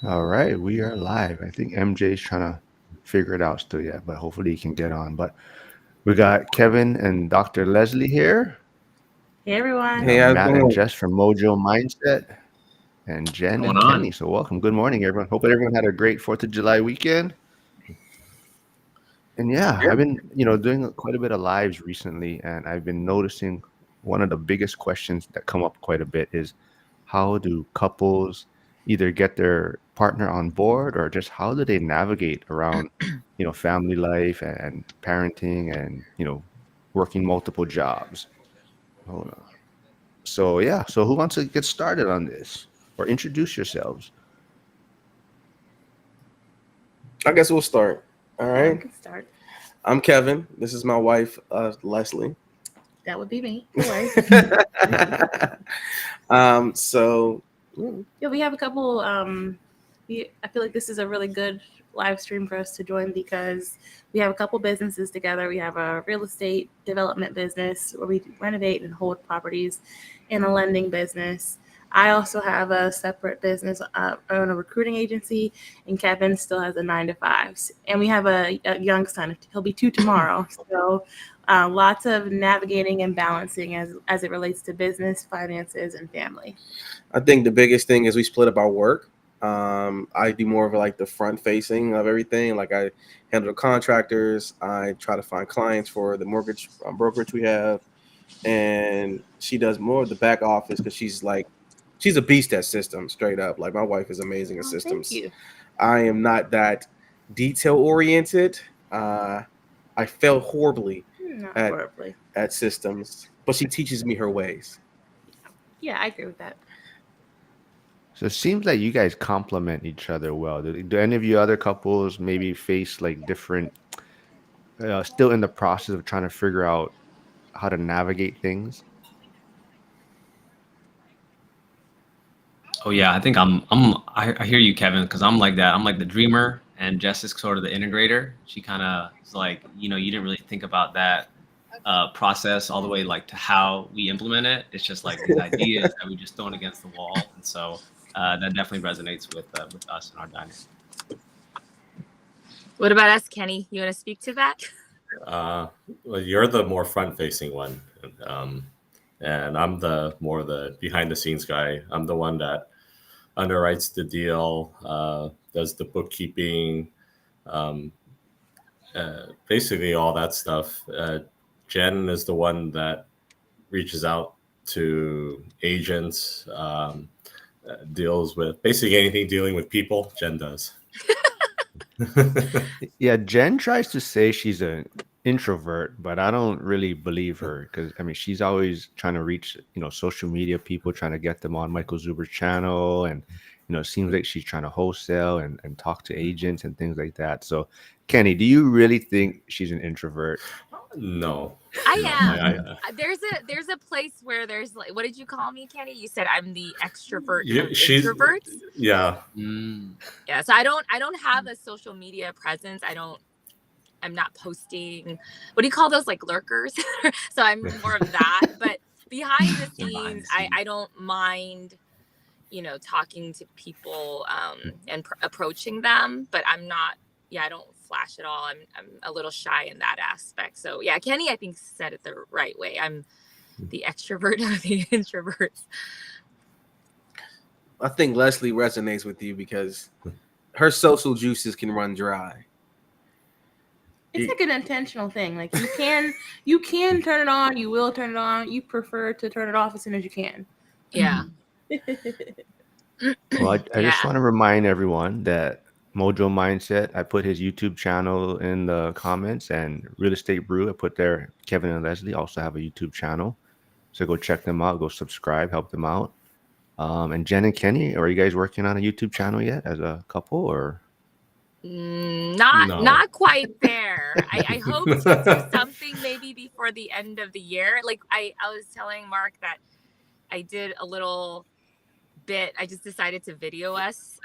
All right, we are live. I think MJ's trying to figure it out still yet, but hopefully he can get on. But we got Kevin and Dr. Leslie here. Hey We everyone. got Hey, how's it Matt and going? Jess from Mojo Mindset and What's Jen going and Kenny. on? So welcome. Good morning, everyone. Hope everyone had a great 4th of July weekend. And yeah, Yeah. I've been, doing quite a bit of lives recently, and I've been noticing one of the biggest questions that come up quite a bit is how do couples either get their partner on board or just how do they navigate around, family life and parenting and, working multiple jobs. Hold on. So yeah, so who wants to get started on this or introduce yourselves? I guess we'll start. All Yeah, I right. can start. I'm Kevin. This is my wife, Leslie. That would be me, your wife. So Yeah, we have a couple. I feel like this is a really good live stream for us to join because we have a couple businesses together. We have a real estate development business where we renovate and hold properties, and a lending business. I also have a separate business. I own a recruiting agency, and Kevin still has a 9 to 5. And we have a young son. He'll be 2 tomorrow. So lots of navigating and balancing as it relates to business, finances, and family. I think the biggest thing is we split up our work. I do more of like the front facing of everything. Like I handle the contractors. I try to find clients for the mortgage brokerage we have, and she does more of the back office because she's a beast at systems. Straight up, like my wife is amazing at Oh, thank systems. you. I am not that detail oriented. Uh, I fail horribly Not at horribly. systems, but she teaches me her ways. Yeah, I agree with that. So it seems like you guys complement each other well. Do any of you other couples maybe face like different, still in the process of trying to figure out how to navigate things? Oh yeah, I think I hear you, Kevin, because I'm like that. I'm like the dreamer, and Jess is sort of the integrator. She kind of is like, you didn't really think about that process all the way like to how we implement it. It's just like these ideas that we just thrown against the wall, and so that definitely resonates with us and our dynamic. What about us, Kenny? You want to speak to that? Uh, well, you're the more front-facing one, um, and I'm the more the behind-the-scenes guy. I'm the one that underwrites the deal, does the bookkeeping, um, basically all that stuff. Jen is the one that reaches out to agents, deals with basically anything dealing with people. Jen does. Yeah, Jen tries to say she's an introvert, but I don't really believe her because I mean she's always trying to reach social media people, trying to get them on Michael Zuber's channel, and it seems like she's trying to wholesale and talk to agents and things like that. So, Kenny, do you really think she's an introvert? No, I no, am. There's a place where there's like, what did you call me, Kenny? You said I'm the extrovert of she's introverts. yeah. Mm. Yeah, so I don't have a social media presence. I'm not posting. What do you call those, like lurkers? So I'm more of that. But behind the Yeah, behind scenes, the I scenes. don't mind, talking to people and approaching them. But I'm not. Yeah, I don't flash at all. I'm a little shy in that aspect. So yeah, Kenny, I think said it the right way. I'm the extrovert of the introverts. I think Leslie resonates with you because her social juices can run dry. It's like an intentional thing. Like you can turn it on, you will turn it on. You prefer to turn it off as soon as you can. Yeah. Well, I just Yeah. want to remind everyone that Mojo Mindset, I put his YouTube channel in the comments, and Real Estate Brew, I put there. Kevin and Leslie also have a YouTube channel. So go check them out, go subscribe, help them out. And Jen and Kenny, are you guys working on a YouTube channel yet as a couple or? Not No. not quite there. I hope to do something maybe before the end of the year. Like I was telling Mark that I did a little bit. I just decided to video us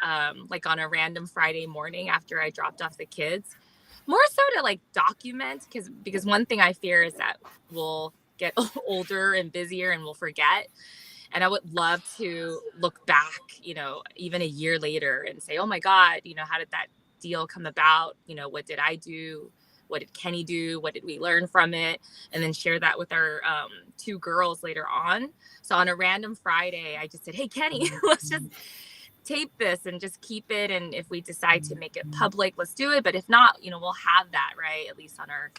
like on a random Friday morning after I dropped off the kids. More so to like document because one thing I fear is that we'll get older and busier and we'll forget. And I would love to look back, you know, even a year later and say, oh my God, you know, how did that deal come about? You know, what did I do? What did Kenny do? What did we learn from it? And then share that with our 2 girls later on. So on a random Friday, I just said, hey, Kenny, let's just tape this and just keep it. And if we decide to make it public, let's do it. But if not, you know, we'll have that, right? At least on our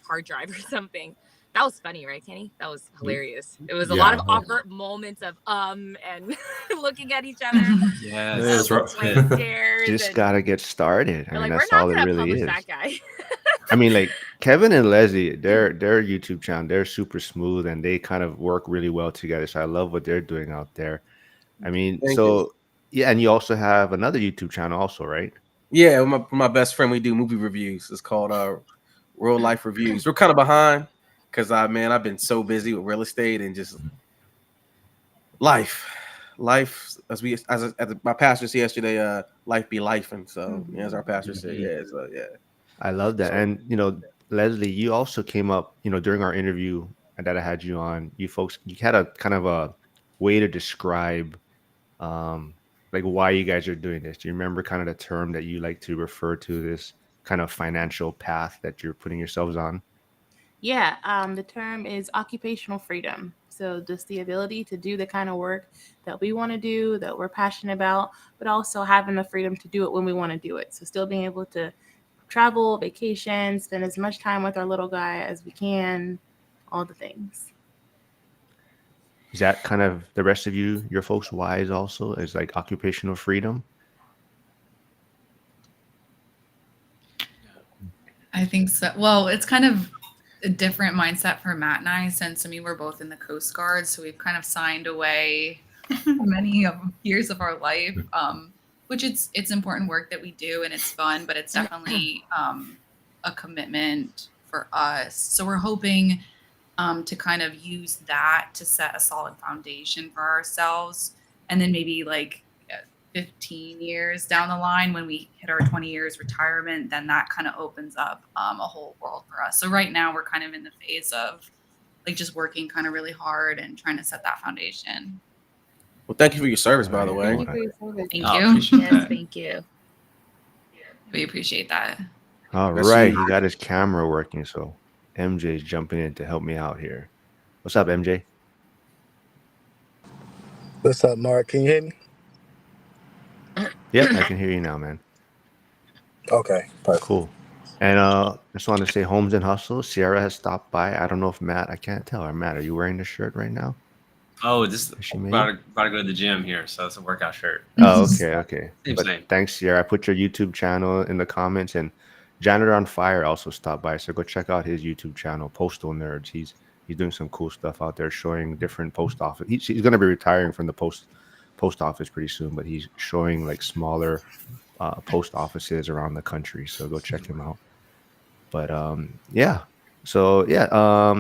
hard drive or something. That was funny, right, Kenny? That was hilarious. It was a lot of awkward moments of and looking at each other. Yes. Blank stares. Just gotta get started. I mean, like, that's we're not all it gonna really publish is. that guy. I mean, like Kevin and Leslie, their YouTube channel, they're super smooth and they kind of work really well together. So I love what they're doing out there. I mean, Thank so you. yeah, and you also have another YouTube channel, also, right? Yeah, with my best friend, we do movie reviews. It's called Real Life Reviews. We're kind of behind because I've been so busy with real estate and just life, as my pastor said yesterday, life be life, and so yeah, as our pastor said, yeah, so yeah. I love that. So- And Leslie, you also came up, during our interview that I had you on. You folks, you had a kind of a way to describe, like why you guys are doing this. Do you remember kind of the term that you like to refer to this kind of financial path that you're putting yourselves on? Yeah, the term is occupational freedom. So just the ability to do the kind of work that we want to do, that we're passionate about, but also having the freedom to do it when we want to do it. So still being able to travel, vacation, spend as much time with our little guy as we can, all the things. Is that kind of the rest of your folks' whys also? Is like occupational freedom? I think so. Well, it's kind of a different mindset for Matt and I, since we're both in the Coast Guard, so we've kind of signed away many years of our life, which it's important work that we do and it's fun, but it's definitely a commitment for us. So we're hoping to kind of use that to set a solid foundation for ourselves, and then maybe like 15 years down the line when we hit our 20 years retirement, then that kind of opens up a whole world for us. So right now we're kind of in the phase of like just working kind of really hard and trying to set that foundation. Well, thank you for your service, by the way. Thank you for your service. Thank I you. appreciate Yes, that. thank you. We appreciate that. All Yes, right, you- he got his camera working, so MJ's jumping in to help me out here. What's up, MJ? What's up, Mark? Can you hear me? Yep, I can hear you now, man. Okay, perfect. Cool. And just wanted to say, Homes and Hustle, Sierra has stopped by. I don't know if Matt, I can't tell. Or Matt, are you wearing the shirt right now? Oh, this Is she made? about to go to the gym here, so it's a workout shirt. Oh, okay. Same, But same. thanks, Sierra. I put your YouTube channel in the comments, and Janitor on Fire also stopped by. So go check out his YouTube channel, Postal Nerds. He's doing some cool stuff out there, showing different post office. He's going to be retiring from the post office pretty soon, but he's showing like smaller post offices around the country. So go check him out. But yeah. So yeah,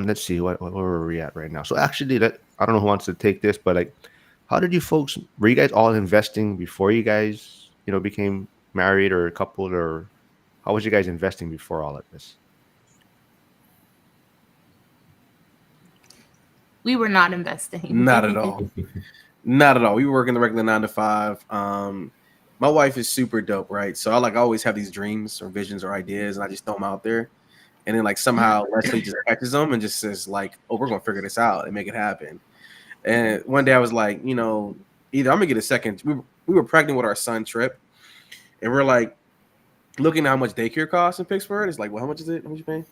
let's see where were we at right now. So actually, I don't know who wants to take this, but like, how did you folks? Were you guys all investing before you guys, became married or coupled, or how was you guys investing before all of this? We were not investing. Not at all. Not at all. We were working the regular 9 to 5. My wife is super dope, right? So I always have these dreams or visions or ideas, and I just throw them out there. And then somehow Leslie just catches them and just says oh, we're gonna figure this out and make it happen. And one day I was like, either I'm gonna get a second. We were pregnant with our son Trip, and we're looking at how much daycare costs in Pittsburgh. It's well, how much is it? How much you paying?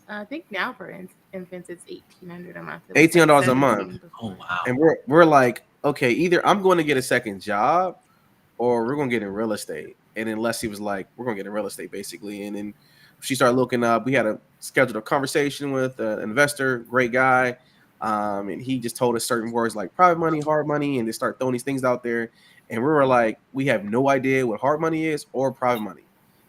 I think now for infants it's $1,800 a month. $1,800 a month. Oh wow. And we're like, okay, either I'm going to get a second job or we're going to get in real estate. And then Leslie was like, we're going to get in real estate basically. And then she started looking up. We had scheduled a conversation with an investor, great guy. And he just told us certain words like private money, hard money, and they start throwing these things out there. And we were like, we have no idea what hard money is or private money.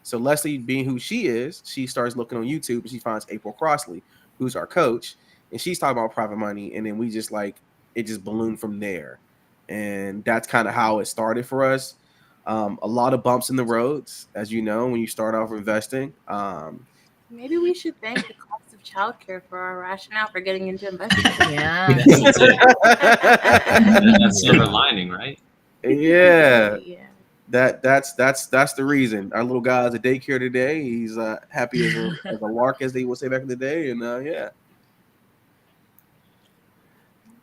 So Leslie, being who she is, she starts looking on YouTube and she finds April Crossley, who's our coach. And she's talking about private money. And then we just it just ballooned from there. And that's kind of how it started for us. A lot of bumps in the roads, as you know, when you start off investing. Maybe we should thank the cost of childcare for our rationale for getting into investing. Yeah. That's it. That's silver lining, right? Yeah, Yeah. that's the reason. Our little guy's at daycare today. He's happy as a lark, as they would say back in the day, and yeah.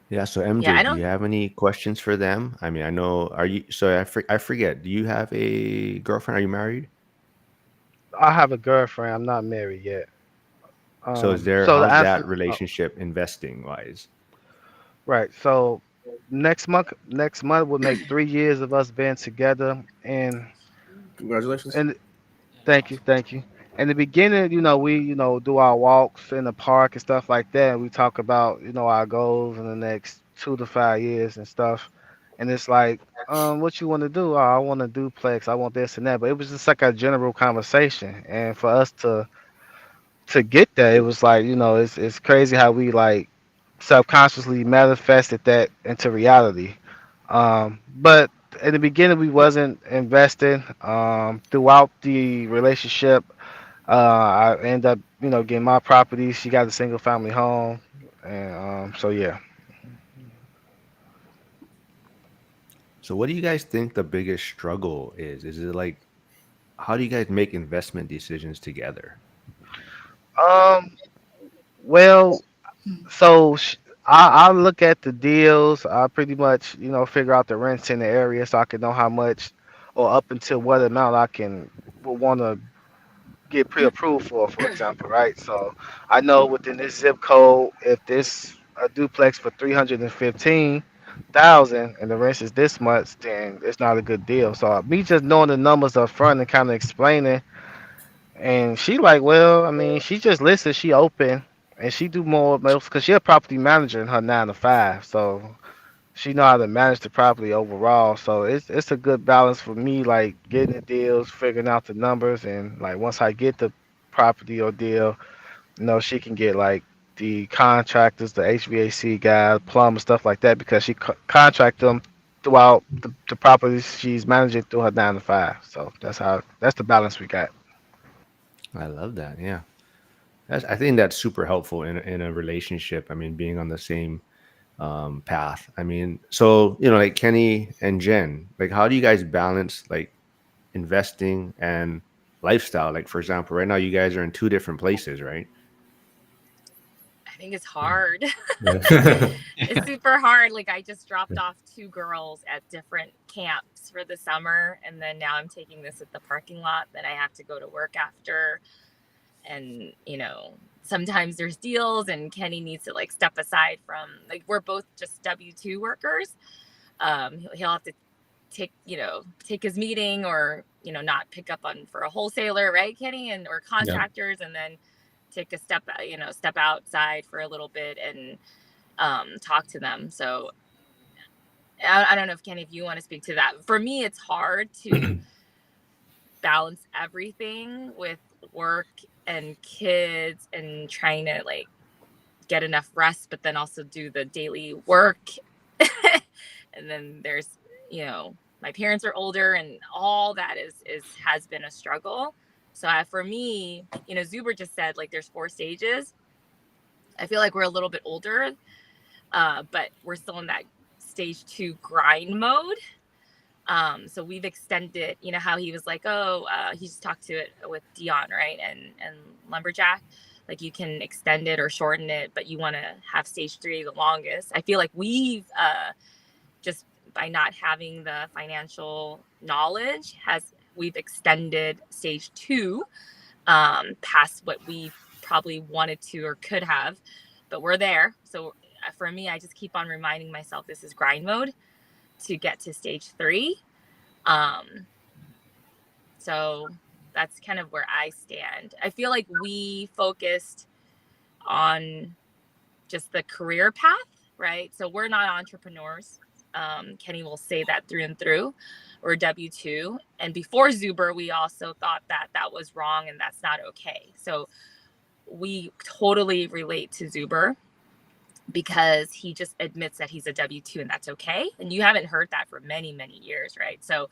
Yeah. So Yeah, I MJ, do you don't. have any questions for them? I mean, I know. Are you? So I forget. Do you have a girlfriend? Are you married? I have a girlfriend. I'm not married yet. So is there? So the How's that answer, relationship investing wise? right. So next month will make 3 years of us being together, Congratulations. and thank you. In the beginning, we do our walks in the park and stuff like that. And we talk about our goals in the next 2 to 5 years and stuff. And it's like, what you want to do? Oh, I want a duplex. I want this and that. But it was just like a general conversation. And for us to get there, it was like, it's crazy how we like subconsciously manifested that into reality. But in the beginning, we wasn't investing. Throughout the relationship, I end up, getting my property. She got a single family home, and so yeah. So what do you guys think the biggest struggle is? Is it like how do you guys make investment decisions together? Um, well, so I look at the deals. I pretty much, figure out the rents in the area so I can know how much or up until what amount I can will want to get pre-approved for example, right? So I know within this zip code, if this a duplex for 315,000 and the rent is this much, then it's not a good deal. So me just knowing the numbers up front and kind of explaining, and she like, well, I mean, she just listens, she open, and she do more because she a property manager in her 9 to 5, so she know how to manage the property overall. So it's a good balance for me, like getting the deals, figuring out the numbers, and like once I get the property or deal, she can get like the contractors, the HVAC guys, plumbers, stuff like that because she contract them throughout the properties she's managing through her 9 to 5. So that's the balance we got. I love that. Yeah. I think that's super helpful in a relationship. I mean, being on the same path. I mean, so like Kenny and Jen, like how do you guys balance like investing and lifestyle? Like for example, right now you guys are in two different places, right? I think it's hard. Yeah. It's super hard. Like I just dropped off 2 girls at different camps for the summer, and then now I'm taking this at the parking lot. Then I have to go to work after, and sometimes there's deals, and Kenny needs to like step aside from like we're both just W-2 workers. He'll have to take his meeting or not pick up on for a wholesaler, right, Kenny, and or Yeah. contractors, and then take a step outside for a little bit and talk to them. So I don't know if Kenny, if you want to speak to that. For me, it's hard to balance everything with work and kids and trying to like get enough rest, but then also do the daily work. And then there's, my parents are older and all that has been a struggle. So for me, Zuber just said like there's 4 stages. I feel like we're a little bit older, but we're still in that stage 2 grind mode. So we've extended, how he was like, he just talked to it with Dion, right? And Lumberjack, like you can extend it or shorten it, but you want to have stage 3 the longest. I feel like we've just by not having the financial knowledge we've extended stage 2 past what we probably wanted to or could have, but we're there. So for me, I just keep on reminding myself this is grind mode to get to stage 3. So that's kind of where I stand. I feel like we focused on just the career path, right? So we're not entrepreneurs. Kenny will say that through and through. We're W-2. And before Zuber, we also thought that was wrong and that's not okay. So we totally relate to Zuber because he just admits that he's a W-2 and that's okay. And you haven't heard that for many, many years, right? So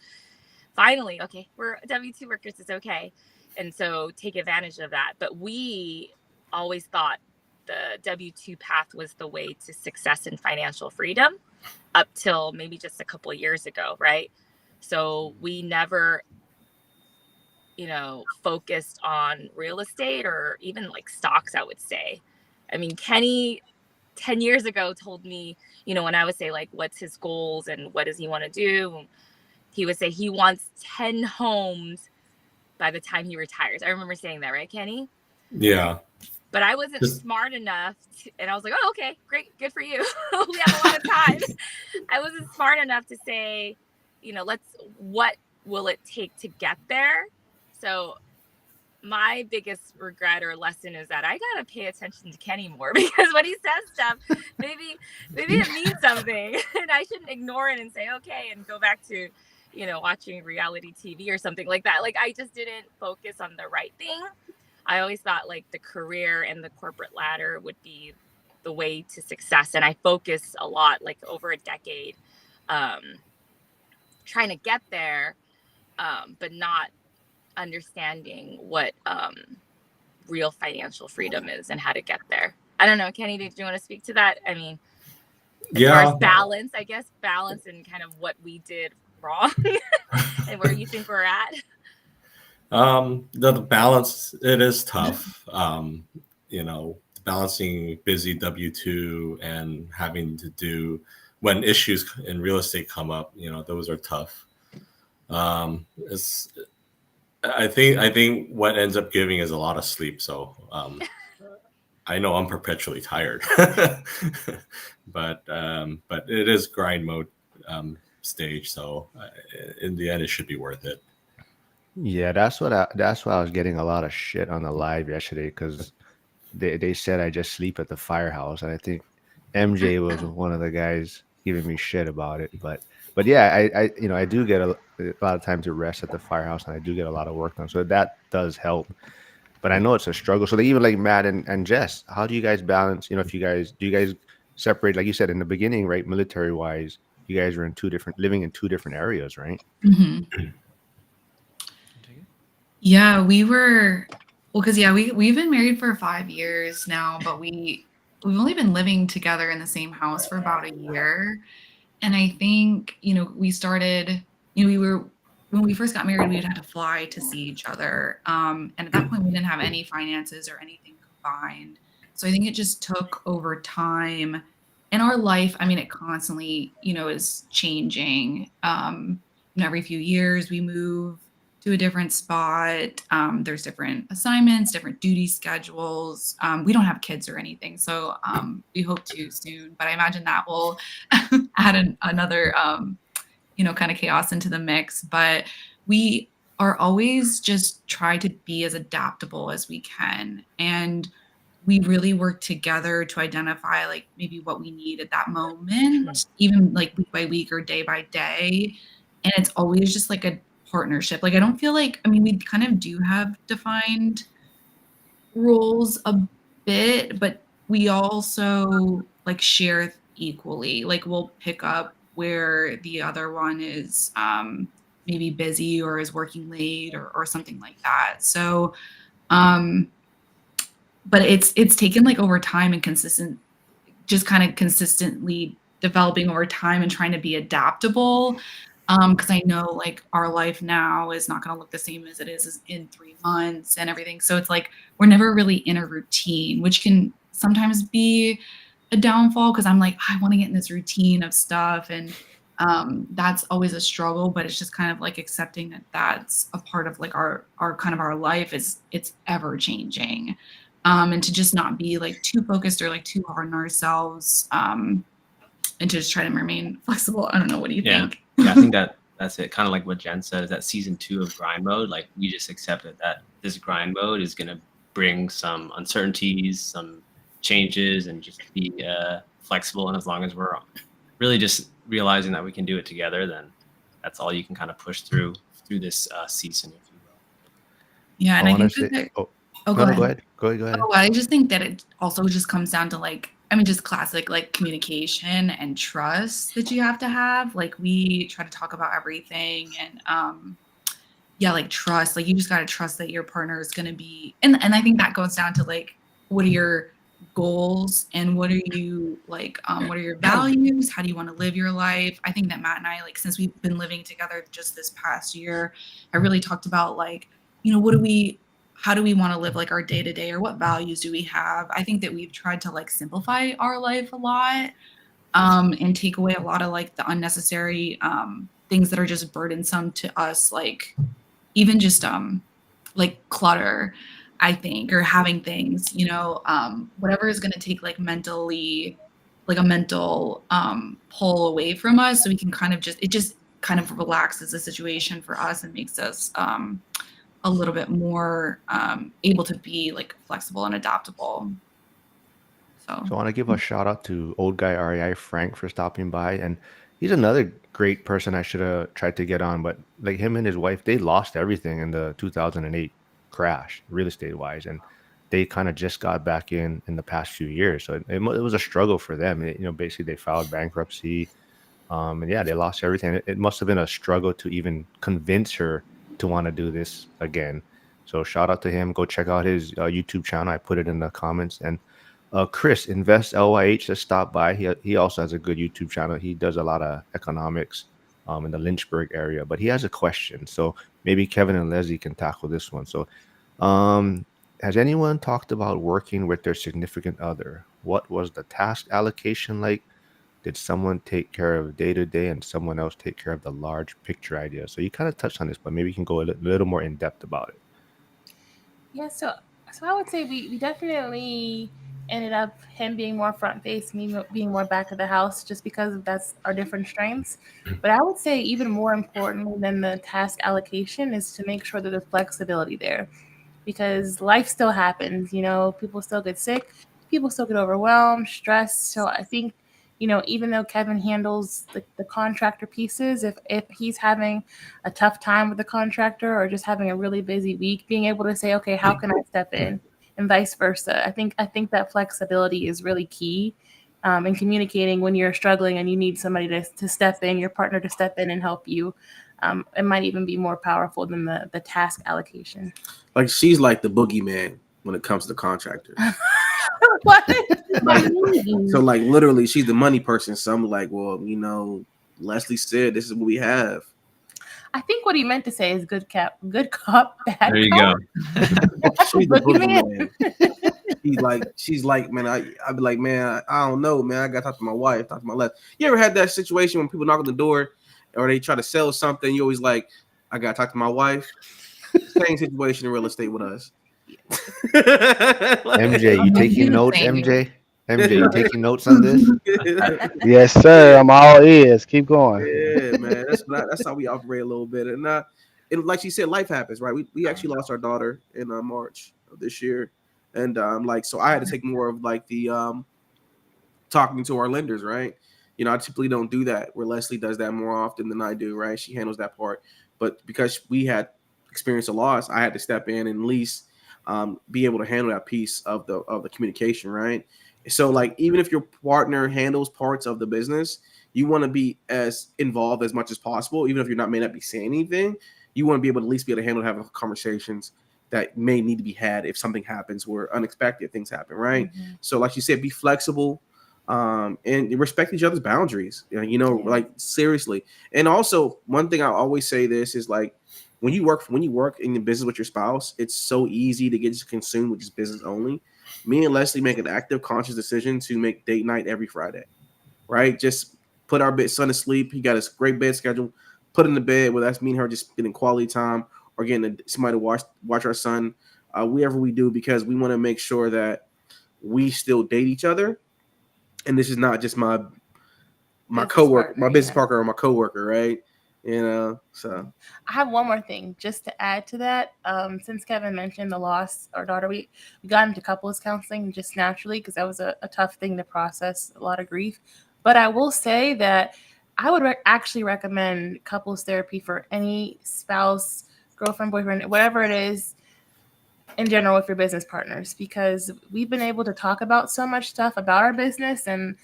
finally, okay, we're W-2 workers, it's okay. And so take advantage of that. But we always thought the W-2 path was the way to success and financial freedom up till maybe just a couple of years ago, right? So we never, focused on real estate or even like stocks, I would say. I mean, Kenny 10 years ago told me, when I would say like, what's his goals and what does he want to do? He would say he wants 10 homes by the time he retires. I remember saying that, right, Kenny? Yeah. But I wasn't smart enough and I was like, oh, okay, great, good for you. We have a lot of time. I wasn't smart enough to say, what will it take to get there? So my biggest regret or lesson is that I gotta pay attention to Kenny more, because when he says stuff, maybe it means something, and I shouldn't ignore it and say okay and go back to, watching reality TV or something like that. Like, I just didn't focus on the right thing. I always thought like the career and the corporate ladder would be the way to success, and I focused a lot, like over a decade, trying to get there, but not understanding what real financial freedom is and how to get there. I don't know, Kenny, did you want to speak to that? I mean, as far as balance, I guess balance and kind of what we did wrong and where you think we're at. The balance, it is tough. Balancing busy W-2 and having to do when issues in real estate come up, those are tough. I think what ends up giving is a lot of sleep. So I know I'm perpetually tired, but it is grind mode stage. So in the end, it should be worth it. Yeah, that's why I was getting a lot of shit on the live yesterday, because they said I just sleep at the firehouse, and I think MJ was one of the guys giving me shit about it. But yeah, I do get a lot of time to rest at the firehouse, and I do get a lot of work done, so that does help. But I know it's a struggle. So even like Matt and Jess, how do you guys balance? If you guys separate, like you said in the beginning, right? Military wise, you guys are living in two different areas, right? Mm-hmm. Yeah, we've been married for 5 years now, but we've only been living together in the same house for about a year. And I think, we started, when we first got married, we had to fly to see each other. And at that point we didn't have any finances or anything combined. So I think it just took over time in our life. I mean, it constantly, is changing. Every few years we move to a different spot. There's different assignments, different duty schedules. We don't have kids or anything, so we hope to soon. But I imagine that will add another, kind of chaos into the mix. But we are always just try to be as adaptable as we can, and we really work together to identify like maybe what we need at that moment, even like week by week or day by day. And it's always just like a partnership. Like, I don't feel like, we kind of do have defined roles a bit, but we also like share equally. Like, we'll pick up where the other one is maybe busy or is working late or something like that. So but it's taken like over time and consistently developing over time and trying to be adaptable. Because I know like our life now is not going to look the same as it is in 3 months and everything. So it's like we're never really in a routine, which can sometimes be a downfall, because I'm like, I want to get in this routine of stuff, and that's always a struggle. But it's just kind of like accepting that that's a part of like our kind of our life is it's ever changing, and to just not be like too focused or like too hard on ourselves, and to just try to remain flexible. I don't know. What do you think? Yeah, I think that's it. Kind of like what Jen said, is that season 2 of grind mode. Like, we just accepted that this grind mode is going to bring some uncertainties, some changes, and just be flexible. And as long as we're really just realizing that we can do it together, then that's all you can kind of push through this season, if you will. Yeah, and I think go ahead. Oh, I just think that it also just comes down to like, just classic like communication and trust that you have to have. Like, we try to talk about everything, and like trust. Like, you just got to trust that your partner is going to be, and I think that goes down to like what are your goals and what are you like, what are your values? How do you want to live your life? I think that Matt and I, like, since we've been living together just this past year, I really talked about like, you know, how do we want to live like our day to day, or what values do we have? I think that we've tried to like simplify our life a lot, and take away a lot of like the unnecessary things that are just burdensome to us, like even just like clutter, I think, or having things, you know, whatever is going to take like mentally, like a mental pull away from us, so we can kind of just kind of relaxes the situation for us and makes us a little bit more able to be like flexible and adaptable. So So I want to give a shout out to old guy REI Frank for stopping by, and he's another great person I should have tried to get on. But like him and his wife, they lost everything in the 2008 crash, real estate wise, and they kind of just got back in the past few years. So it was a struggle for them. Basically they filed bankruptcy, and yeah, they lost everything. It must have been a struggle to even convince her to want to do this again. So shout out to him. Go check out his YouTube channel. I put it in the comments. And Chris, Invest LYH, just stopped by. He also has a good YouTube channel. He does a lot of economics in the Lynchburg area, but he has a question. So maybe Kevin and Leslie can tackle this one. So has anyone talked about working with their significant other? What was the task allocation like? Did someone take care of day to day and someone else take care of the large picture idea? So you kind of touched on this, but maybe you can go a little more in depth about it. Yeah, so I would say we definitely ended up him being more front face, me being more back of the house, just because that's our different strengths. But I would say even more important than the task allocation is to make sure that there's flexibility there, because life still happens. People still get sick, people still get overwhelmed, stressed. So I think, even though Kevin handles the contractor pieces, if he's having a tough time with the contractor or just having a really busy week, being able to say, okay, how can I step in, and vice versa. I think that flexibility is really key. In communicating when you're struggling and you need somebody to step in, your partner to step in and help you. It might even be more powerful than the task allocation. Like she's like the boogeyman when it comes to contractors. What? So like literally she's the money person. So I'm like, well, Leslie said this is what we have. I think what he meant to say is good cop, bad There you cop. go. She's the Boogeyman. boogeyman. She's like, man, I'd be like, man, I don't know, man. I gotta talk to my wife, talk to my left. You ever had that situation when people knock on the door or they try to sell something? You always like, I gotta talk to my wife. Same situation in real estate with us. MJ, you taking notes, MJ? MJ, you taking notes on this? Yes, sir. I'm all ears. Keep going. Yeah, man. That's how we operate a little bit. And like she said, life happens, right? We actually lost our daughter in March of this year, and so I had to take more of like the talking to our lenders, right? I typically don't do that, where Leslie does that more often than I do, right? She handles that part, but because we had experienced a loss, I had to step in and at least be able to handle that piece of the communication, right? So like even if your partner handles parts of the business, you want to be as involved as much as possible, even if may not be saying anything. You want to be able to at least be able to have conversations that may need to be had if something happens where unexpected things happen, right? Mm-hmm. So like you said, be flexible and respect each other's boundaries, like seriously. And also one thing I always say this is like, when you work in the business with your spouse, it's so easy to get consumed with just business only. Me and Leslie make an active, conscious decision to make date night every Friday, right? Just put our son to sleep. He got a great bed schedule. Put him to bed, whether that's me and her just getting quality time or getting somebody to watch our son, whatever we do, because we want to make sure that we still date each other. And this is not just my coworker, my business partner, or my coworker, right? So I have one more thing just to add to that. Since Kevin mentioned the loss of our daughter, we got into couples counseling just naturally because that was a tough thing to process, a lot of grief. But I will say that I would actually recommend couples therapy for any spouse, girlfriend, boyfriend, whatever it is, in general with your business partners, because we've been able to talk about so much stuff about our business and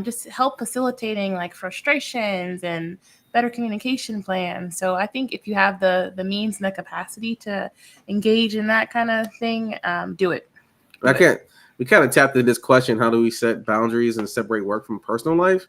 just help facilitating like frustrations and better communication plans. So I think if you have the means and the capacity to engage in that kind of thing, do it. we kind of tapped into this question: how do we set boundaries and separate work from personal life?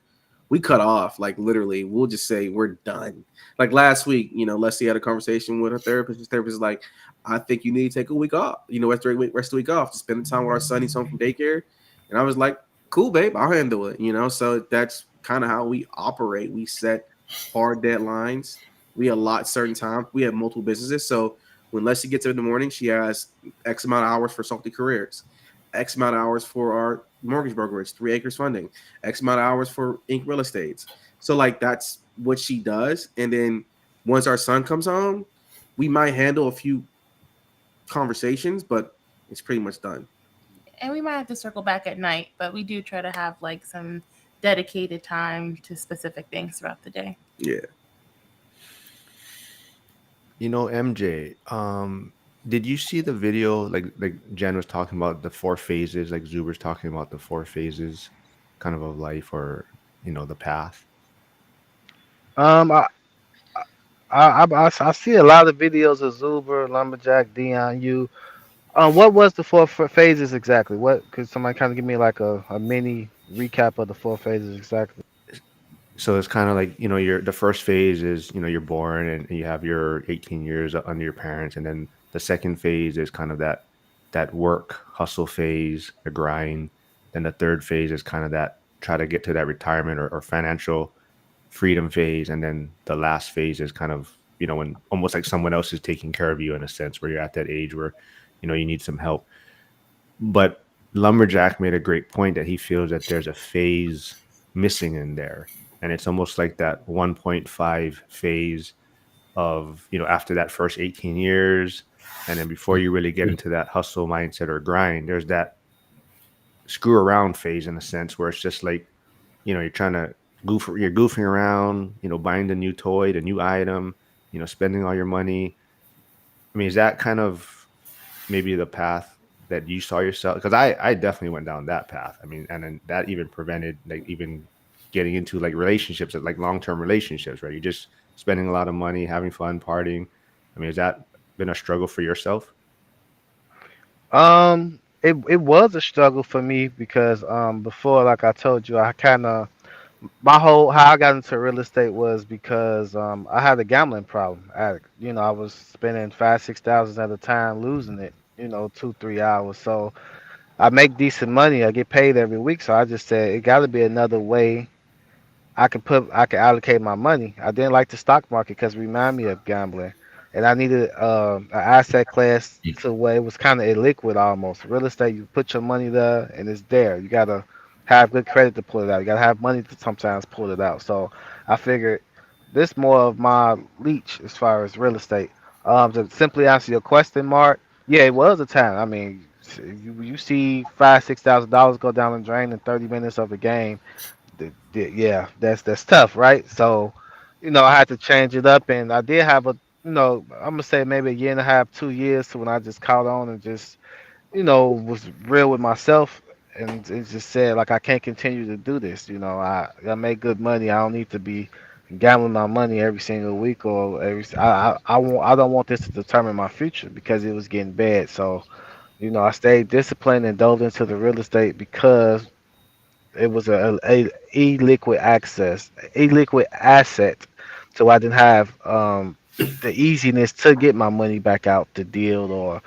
We cut off, like literally. We'll just say we're done. Like last week, Leslie had a conversation with her therapist. His therapist is like, "I think you need to take a week off. Rest of the week off to spend the time with our son. He's home from daycare." And I was like, "Cool, babe, I'll handle it." So that's kind of how we operate. We set hard deadlines. We allot certain time. We have multiple businesses, so when Leslie gets up in the morning, she has X amount of hours for Salty Careers, X amount of hours for our mortgage brokerage, 3 Acres Funding, X amount of hours for Inc. Real Estates. So like that's what she does. And then once our son comes home, we might handle a few conversations, but it's pretty much done. And we might have to circle back at night, but we do try to have like some dedicated time to specific things throughout the day. Yeah. MJ, did you see the video like Jen was talking about the four phases, like Zuber's talking about the four phases kind of life or the path? Um, I, I see a lot of videos of Zuber, Lumberjack, Dion, you. What was the phases exactly? What could somebody kind of give me like a mini recap of the four phases exactly? So it's kind of like your the first phase is you're born and you have your 18 years under your parents, and then the second phase is kind of that work hustle phase, the grind. Then the third phase is kind of that try to get to that retirement or financial freedom phase, and then the last phase is kind of when almost like someone else is taking care of you in a sense, where you're at that age where you need some help. But Lumberjack made a great point that he feels that there's a phase missing in there. And it's almost like that 1.5 phase of, after that first 18 years. And then before you really get into that hustle mindset or grind, there's that screw around phase in a sense where it's just like, you're trying to you're goofing around, buying the new toy, the new item, spending all your money. I mean, is that kind of maybe the path that you saw yourself? Because I definitely went down that path. I mean, and then that even prevented like even getting into like relationships, like long-term relationships, right? You're just spending a lot of money, having fun, partying. I mean, has that been a struggle for yourself? It was a struggle for me because before, like I told you, I kind of my whole how I got into real estate was because I had a gambling problem. I was spending 5, 6 thousand at a time, losing it. 2, 3 hours. So I make decent money. I get paid every week. So I just said it got to be another way I could allocate my money. I didn't like the stock market because it reminded me of gambling, and I needed an asset class to where it was kind of illiquid almost. Real estate, you put your money there and it's there. You gotta have good credit to pull it out. You gotta have money to sometimes pull it out. So I figured this more of my leech as far as real estate. To simply answer your question, Mark, yeah, it was a time. I mean, you see $5, 6 thousand go down the drain in 30 minutes of a game. Yeah, that's tough, right? So, I had to change it up, and I did have I'm gonna say maybe a year and a half, 2 years, to when I just caught on and just, was real with myself, and it just said like I can't continue to do this. I make good money. I don't need to be gambling my money every single week or every. I don't want this to determine my future because it was getting bad. So, I stayed disciplined and dove into the real estate because it was a e-liquid asset, so I didn't have the easiness to get my money back out the deal, or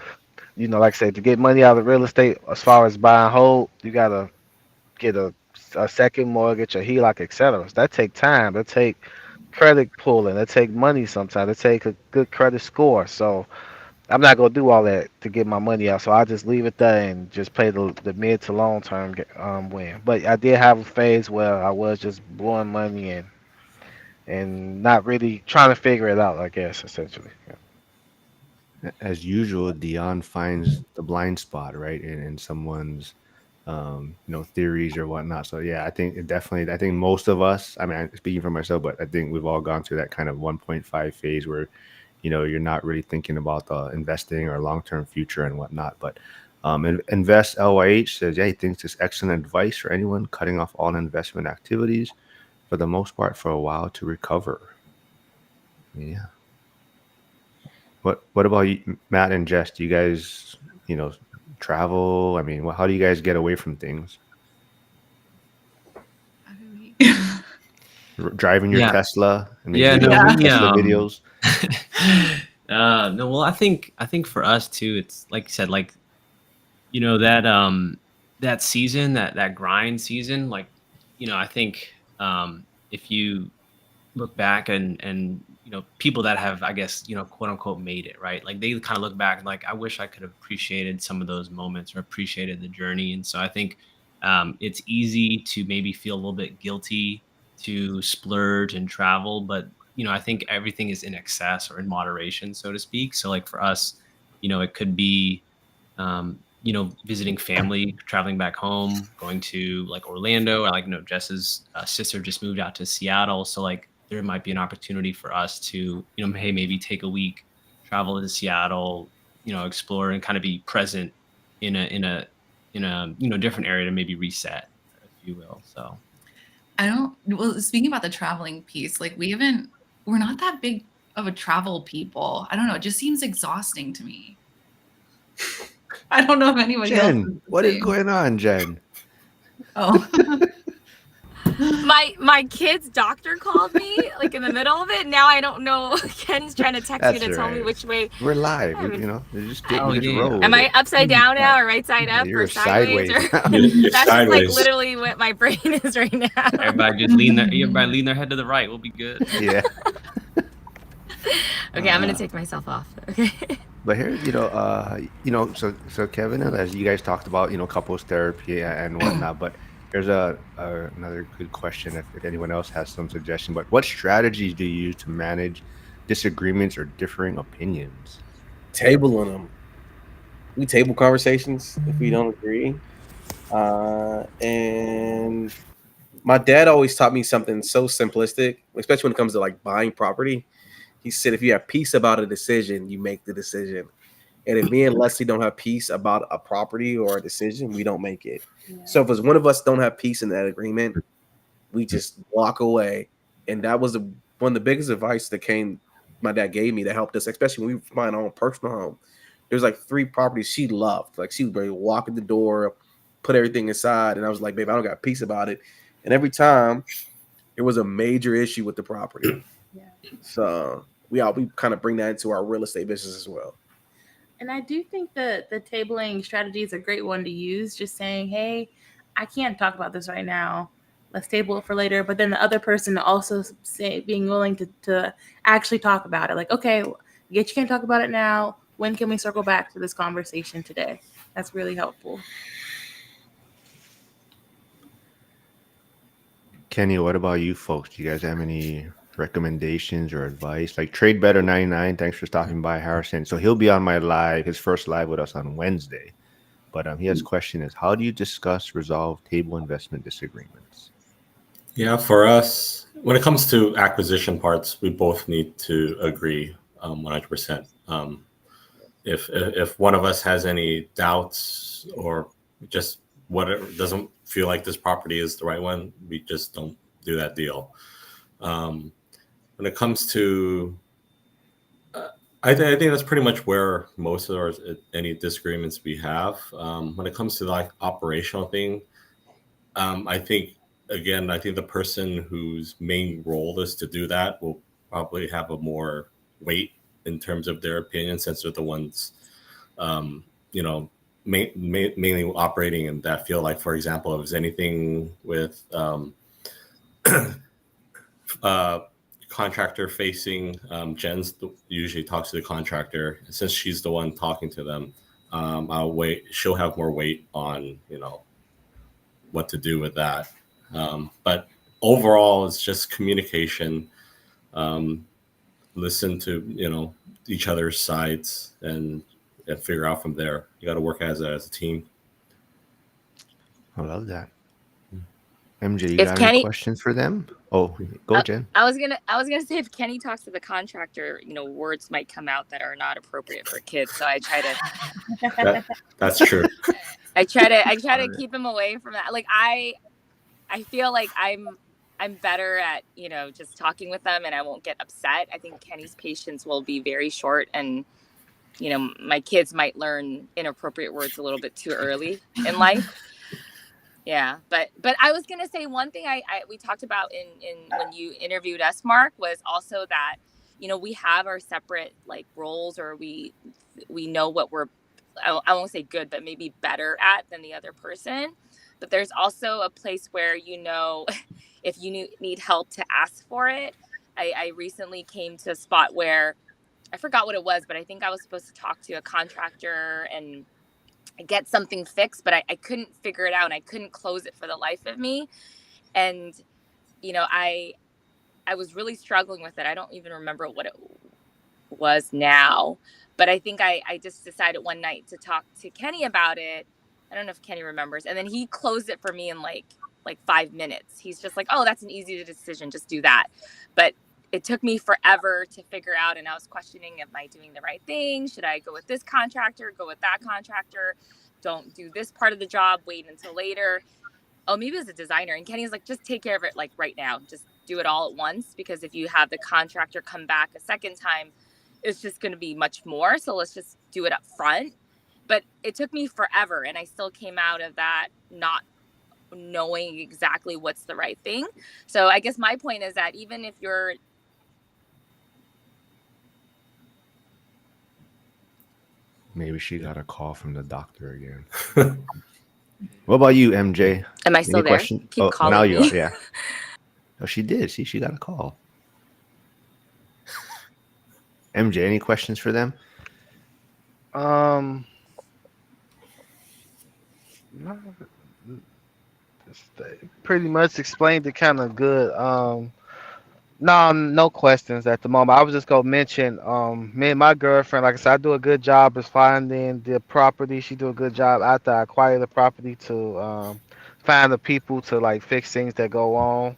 like I said, to get money out of real estate as far as buy and hold, you gotta get a second mortgage, a HELOC, etc. So that take time. That take credit pulling. That take money sometimes. That take a good credit score. So I'm not gonna do all that to get my money out, so I just leave it there and just play the mid to long term win. But I did have a phase where I was just blowing money and not really trying to figure it out. I guess essentially. Yeah. As usual, Dion finds the blind spot, right, in someone's theories or whatnot. So yeah, I think it definitely. I think most of us. I mean, I'm speaking for myself, but I think we've all gone through that kind of 1.5 phase where you're not really thinking about the investing or long-term future and whatnot. But Invest LYH says, yeah, he thinks it's excellent advice for anyone cutting off all investment activities for the most part for a while to recover. Yeah. What about you, Matt and Jess? Do you guys, travel? I mean, how do you guys get away from things? How do we- Driving your Yeah. Tesla and Yeah, making no, we Tesla videos. no, well, I think for us too, it's like you said, like, that season, that grind season, like, I think if you look back and people that have, I guess, quote unquote made it, right, like they kind of look back like, I wish I could have appreciated some of those moments or appreciated the journey. And so I think it's easy to maybe feel a little bit guilty to splurge and travel, but I think everything is in excess or in moderation, so to speak. So like for us, it could be visiting family, traveling back home, going to like Orlando, or like, Jess's sister just moved out to Seattle. So like there might be an opportunity for us to, hey, maybe take a week, travel to Seattle, explore and kind of be present in a different area to maybe reset, if you will. So well, speaking about the traveling piece, like we're not that big of a travel people. I don't know. It just seems exhausting to me. I don't know if anybody else is Jen, the what is same. going on, Jen? Oh, My kid's doctor called me like in the middle of it. Now I don't know. Ken's trying to text me That's to all tell me right. which way. We're live. I'm- Oh, You just yeah. roll Am with I it. upside down now or right side Yeah, up you're or sideways? sideways Or now. You're that's just like sideways. literally what my brain is right now. Everybody just everybody lean their head to the right. We'll be good. Yeah. Okay, I'm gonna take myself off. Okay. But here, so Kevin, as you guys talked about, couples therapy and whatnot. But here's another good question. If anyone else has some suggestion, but what strategies do you use to manage disagreements or differing opinions? Tabling them. We table conversations if we don't agree. And my dad always taught me something so simplistic, especially when it comes to like buying property. He said, if you have peace about a decision, you make the decision. And if me and Leslie don't have peace about a property or a decision, we don't make it. Yeah. So if it's one of us don't have peace in that agreement, we just walk away. And that was one of the biggest advice that my dad gave me that helped us, especially when we were buying our own personal home. There's like 3 properties she loved. Like she would ready to walk in the door, put everything aside. And I was like, babe, I don't got peace about it. And every time it was a major issue with the property. Yeah. So we kind of bring that into our real estate business as well. And I do think that the tabling strategy is a great one to use. Just saying, hey, I can't talk about this right now. Let's table it for later. But then the other person also being willing to actually talk about it. Like, okay, you can't talk about it now. When can we circle back to this conversation today? That's really helpful. Kenny, what about you folks? Do you guys have any recommendations or advice? Like Trade Better 99, thanks for stopping by, Harrison. So he'll be on his first live with us on Wednesday. But his question is, how do you resolve table investment disagreements? Yeah, for us, when it comes to acquisition parts, we both need to agree 100%. If one of us has any doubts or just doesn't feel like this property is the right one, we just don't do that deal. When it comes to, I think that's pretty much where most of any disagreements we have. When it comes to like operational thing, I think the person whose main role is to do that will probably have a more weight in terms of their opinion, since they're the ones, mainly operating in that field. Like, for example, if there's anything with contractor facing, Jen's usually talks to the contractor. Since she's the one talking to them, she'll have more weight on, what to do with that. But overall, it's just communication. Listen to each other's sides and figure out from there. You got to work as a team. I love that. MJ, you If got any Kenny- questions for them? Oh, go, Jen. I was gonna say, if Kenny talks to the contractor, words might come out that are not appropriate for kids. So I try to. That's true. I try to keep him away from that. Like I feel like I'm better at just talking with them, and I won't get upset. I think Kenny's patience will be very short, and you know, my kids might learn inappropriate words a little bit too early in life. Yeah, but I was gonna say one thing I we talked about in when you interviewed us, Mark, was also that, you know, we have our separate like roles, or we know what we're, I won't say good, but maybe better at than the other person. But there's also a place where, you know, if you need help to ask for it. I recently came to a spot where I forgot what it was, but I think I was supposed to talk to a contractor and get something fixed, but I couldn't figure it out and I couldn't close it for the life of me. And, you know, I was really struggling with it. I don't even remember what it was now, but I think I just decided one night to talk to Kenny about it. I don't know if Kenny remembers. And then he closed it for me in like 5 minutes. He's just like, oh, that's an easy decision. Just do that. But it took me forever to figure out. And I was questioning, am I doing the right thing? Should I go with this contractor, go with that contractor? Don't do this part of the job, wait until later. Oh, maybe as a designer. And Kenny's like, just take care of it like right now. Just do it all at once, because if you have the contractor come back a second time, it's just going to be much more. So let's just do it up front. But it took me forever, and I still came out of that not knowing exactly what's the right thing. So I guess my point is that even if you're Maybe she got a call from the doctor again. What about you, MJ? Am I still Any there? question? Keep Oh, calling now me. you are. Yeah. Oh, she did. See, she got a call. MJ, any questions for them? No, they pretty much explained it kind of good. No, no questions at the moment. I was just gonna mention, me and my girlfriend, like I said, I do a good job as finding the property. She do a good job after I acquire the property to find the people to like fix things that go on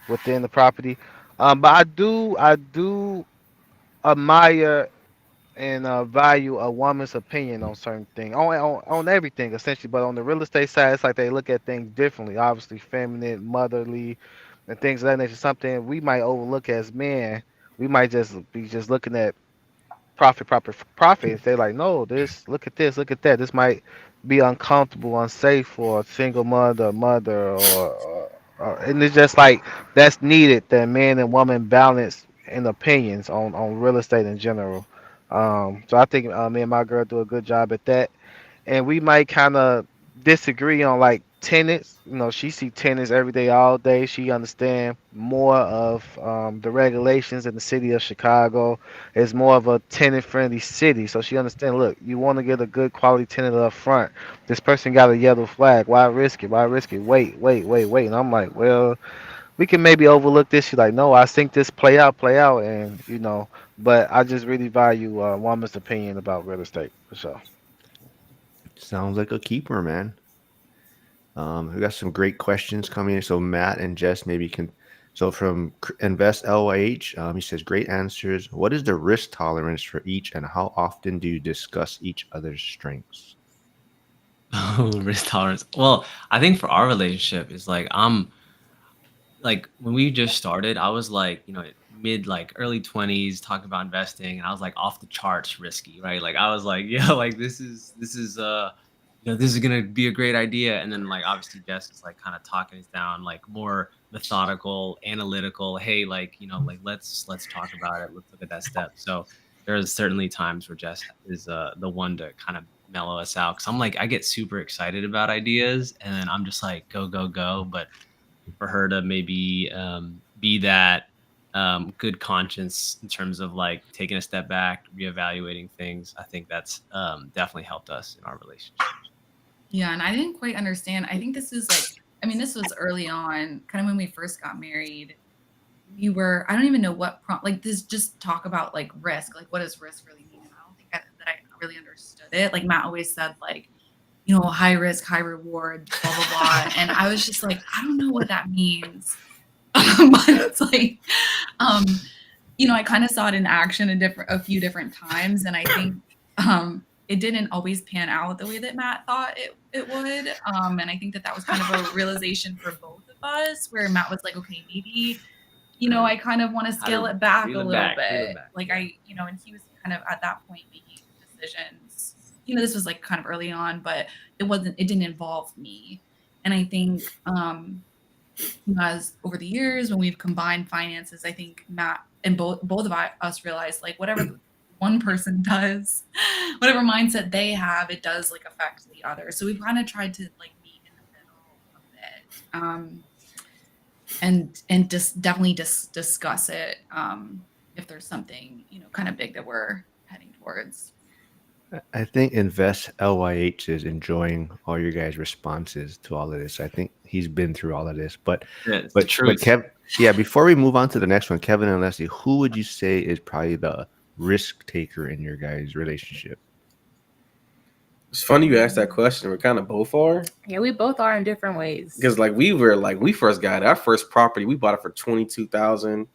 within the property. But I do admire and value a woman's opinion on certain things, on everything essentially. But on the real estate side, it's like they look at things differently. Obviously, feminine, motherly, and things of that nature. Something we might overlook as men. We might just be just looking at profit, profit, profit. And say like, no, look at this, look at that. This might be uncomfortable, unsafe for a single mother, and it's just like that's needed. That man and woman balance in opinions on real estate in general. So I think me and my girl do a good job at that, and we might kind of disagree on like tenants. You know, she see tenants every day, all day. She understand more of the regulations in the city of Chicago. It's more of a tenant-friendly city, so she understand. Look, you want to get a good quality tenant up front. This person got a yellow flag. Why risk it? Why risk it? Wait, wait, wait, wait. And I'm like, well, we can maybe overlook this. She's like, no, I think this play out, and you know. But I just really value woman's opinion about real estate for sure. Sounds like a keeper, man. We got some great questions coming in. So Matt and Jess maybe can. So from Invest LYH, he says, great answers. What is the risk tolerance for each, and how often do you discuss each other's strengths? Oh, risk tolerance. Well, I think for our relationship is like I'm like when we just started, I was like, you know, mid like early 20s talking about investing, and I was like off the charts risky, right? Like I was like, yeah, like this is you know, this is gonna be a great idea. And then like obviously Jess is like kind of talking us down, like more methodical, analytical. Hey, like, you know, like let's talk about it. Let's look at that step. So there's certainly times where Jess is the one to kind of mellow us out. Cause I'm like, I get super excited about ideas and then I'm just like, go, go, go. But for her to maybe be that good conscience in terms of like taking a step back, reevaluating things, I think that's definitely helped us in our relationship. Yeah, and I didn't quite understand. I think this is like, I mean, this was early on, kind of when we first got married. We were, I don't even know what prompt, like this, just talk about like risk, like what does risk really mean? And I don't think that I really understood it. Like Matt always said, like, you know, high risk, high reward, blah, blah, blah. And I was just like, I don't know what that means. But it's like, you know, I kind of saw it in action a few different times. And I think it didn't always pan out the way that Matt thought it would. And I think that was kind of a realization for both of us, where Matt was like, okay, maybe, you know, I kind of want to scale it back a little bit. Like you know, and he was kind of at that point making decisions. This was like kind of early on, but it didn't involve me. And I think as over the years when we've combined finances, I think Matt and both of us realized like whatever one person does, whatever mindset they have, it does like affect the other. So we've kind of tried to like meet in the middle a bit, and just definitely discuss it if there's something kind of big that we're heading towards. I think Invest LYH is enjoying all your guys' responses to all of this. I think he's been through all of this. But Yeah, it's the but truth. Kev, yeah, before we move on to the next one, Kevin and Leslie, who would you say is probably the risk taker in your guys' relationship? It's funny you asked that question. We're kind of both are. Yeah, we both are in different ways. Because we first got our first property, we bought it for $22,000.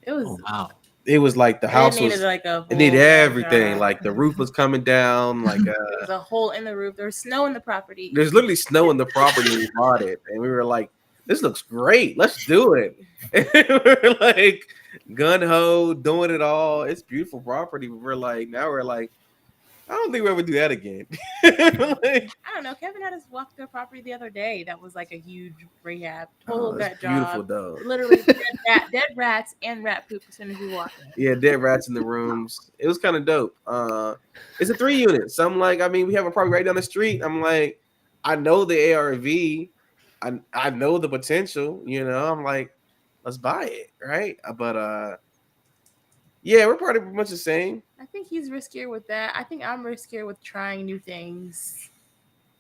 It was Oh wow. It was like the house needed was like a it needed whole, everything. Like the roof was coming down. Like there was a hole in the roof. There was snow in the property. there's literally snow in the property when we bought it, and we were like, "This looks great. Let's do it." And we're like gun ho, doing it all. It's beautiful property. Now we're like, I don't think we'll ever do that again. I don't know. Kevin had us walk through a property the other day that was like a huge rehab. Total gut beautiful job. though. Literally dead rats and rat poop as soon as we walked in. Yeah, dead rats in the rooms. It was kind of dope. It's a 3-unit. So I'm like, we have a property right down the street. I'm like, I know the ARV. I know the potential. I'm like, let's buy it, right? But yeah, we're pretty much the same. I think he's riskier with that. I think I'm riskier with trying new things.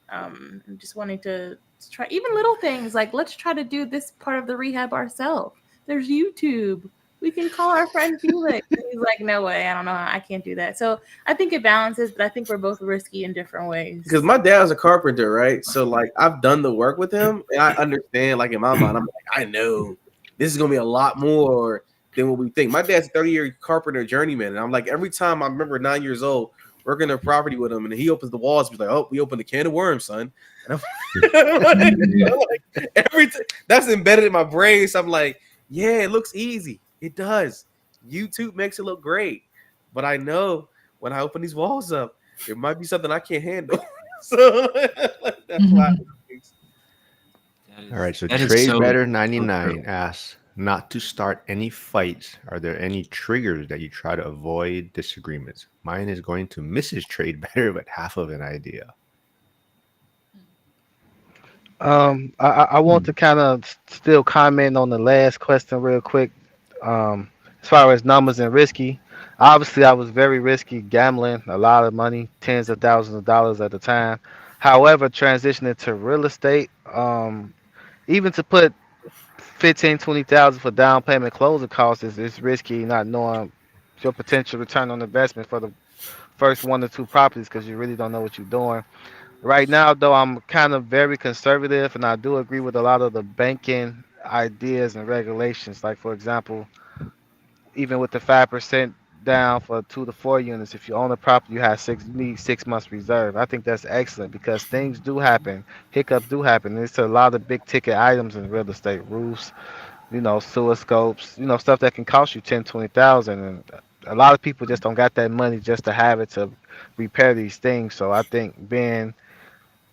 I'm just wanting to try even little things like let's try to do this part of the rehab ourselves. There's YouTube. We can call our friend Felix. And he's like, no way. I don't know. I can't do that. So I think it balances, but I think we're both risky in different ways. Because my dad's a carpenter, right? So like I've done the work with him, and I understand. Like in my mind, I'm like, I know this is gonna be a lot more than what we think. My dad's a 30-year carpenter journeyman, and I'm like, every time I remember 9 years old working a property with him, and he opens the walls, he's like, "Oh, we opened a can of worms, son." And I'm like, that's embedded in my brain. So I'm like, yeah, it looks easy. It does. YouTube makes it look great, but I know when I open these walls up, there might be something I can't handle. So that's why. All right, so Trade Better 99 asks not to start any fights. Are there any triggers that you try to avoid disagreements? Mine is going to Mrs. Trade Better, but half of an idea. I want to kind of still comment on the last question real quick. As far as numbers and risky, obviously I was very risky gambling, a lot of money, tens of thousands of dollars at the time. However, transitioning to real estate, even to put 15-20,000 for down payment closing costs is risky, not knowing your potential return on investment for the first 1 or 2 properties because you really don't know what you're doing. Right now, though, I'm kind of very conservative, and I do agree with a lot of the banking ideas and regulations. Like, for example, even with the 5% down for 2 to 4 units, if you own a property, you need 6 months reserve. I think that's excellent because things do happen, hiccups do happen. There's a lot of big ticket items in real estate, roofs, sewer scopes, stuff that can cost you 10, 20,000, and a lot of people just don't got that money just to have it to repair these things. So I think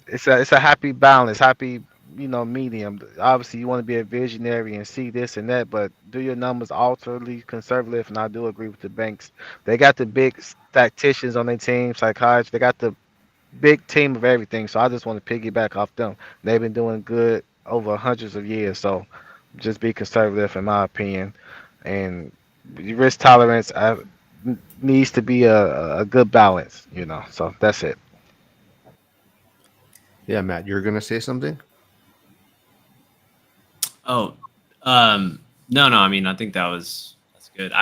it's a happy balance, happy medium. Obviously, you want to be a visionary and see this and that, but do your numbers alterly conservative. And I do agree with the banks. They got the big statisticians on their team, psychiatrists. They got the big team of everything. So I just want to piggyback off them. They've been doing good over hundreds of years. So just be conservative, in my opinion. And risk tolerance needs to be a good balance. So that's it. Yeah, Matt, you're going to say something? Oh, no. I mean, I think that's good.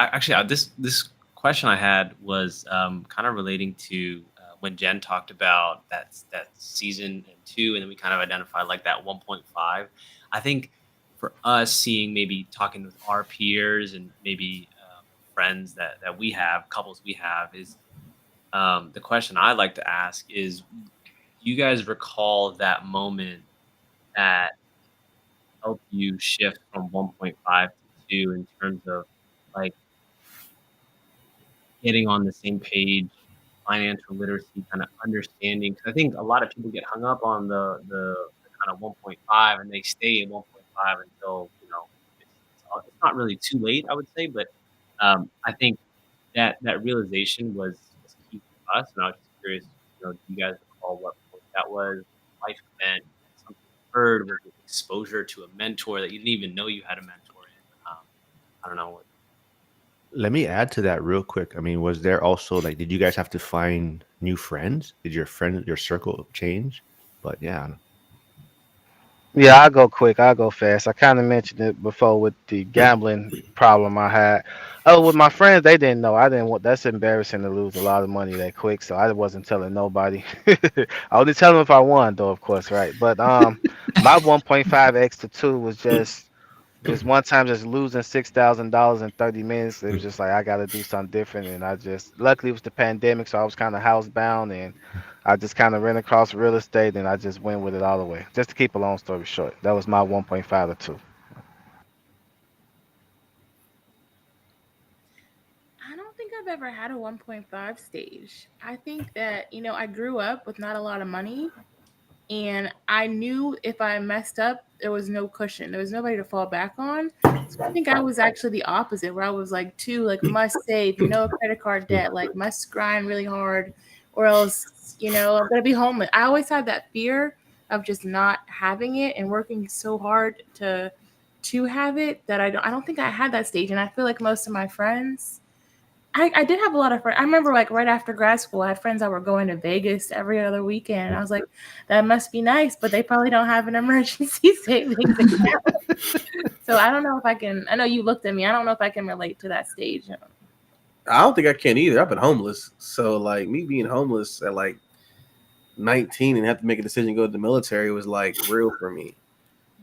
This question I had was kind of relating to when Jen talked about that season 2, and then we kind of identified like that 1.5. I think for us, seeing maybe talking with our peers and maybe friends that we have, couples we have, is the question I like to ask is, do you guys recall that moment that help you shift from 1.5 to 2 in terms of like getting on the same page financial literacy, kind of understanding. Because I think a lot of people get hung up on the kind of 1.5, and they stay at 1.5 until it's not really too late, I would say. But I think that realization was key for us, and I was just curious, do you guys recall what point that was? Life event, something you heard, was it exposure to a mentor that you didn't even know you had a mentor in? I don't know. Let me add to that real quick. I mean, was there also like, did you guys have to find new friends? Did your circle change? But yeah, Yeah, I'll go quick. I'll go fast. I kind of mentioned it before with the gambling problem I had. Oh, with my friends, they didn't know. I didn't want. That's embarrassing to lose a lot of money that quick, so I wasn't telling nobody. I only tell them if I won, though, of course, right? But my 1.5x to two was just one time just losing $6,000 in 30 minutes. It was just like I got to do something different, and I just luckily it was the pandemic, so I was kind of housebound, and I just kind of ran across real estate, and I just went with it all the way. Just to keep a long story short, that was my 1.5 or two. I don't think I've ever had a 1.5 stage. I think that, I grew up with not a lot of money, and I knew if I messed up, there was no cushion. There was nobody to fall back on. So I think I was actually the opposite, where I was like, too, like must save, no credit card debt, like must grind really hard, or else, I'm gonna be homeless. I always had that fear of just not having it and working so hard to have it that I don't think I had that stage. And I feel like most of my friends, I did have a lot of friends. I remember like right after grad school, I had friends that were going to Vegas every other weekend. I was like, that must be nice, but they probably don't have an emergency savings account. So I don't know if I can. I know you looked at me. I don't know if I can relate to that stage. I don't think I can either. I've been homeless, so like me being homeless at like 19 and have to make a decision to go to the military was like real for me.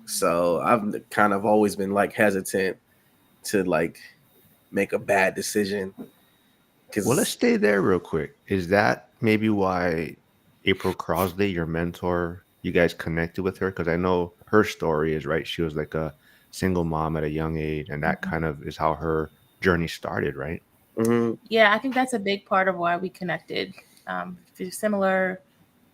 So I've kind of always been like hesitant to like make a bad decision. well, let's stay there real quick. Is that maybe why April Crosley, your mentor, you guys connected with her? Because I know her story is right. She was like a single mom at a young age, and that kind of is how her journey started, right? Yeah, I think that's a big part of why we connected. Similar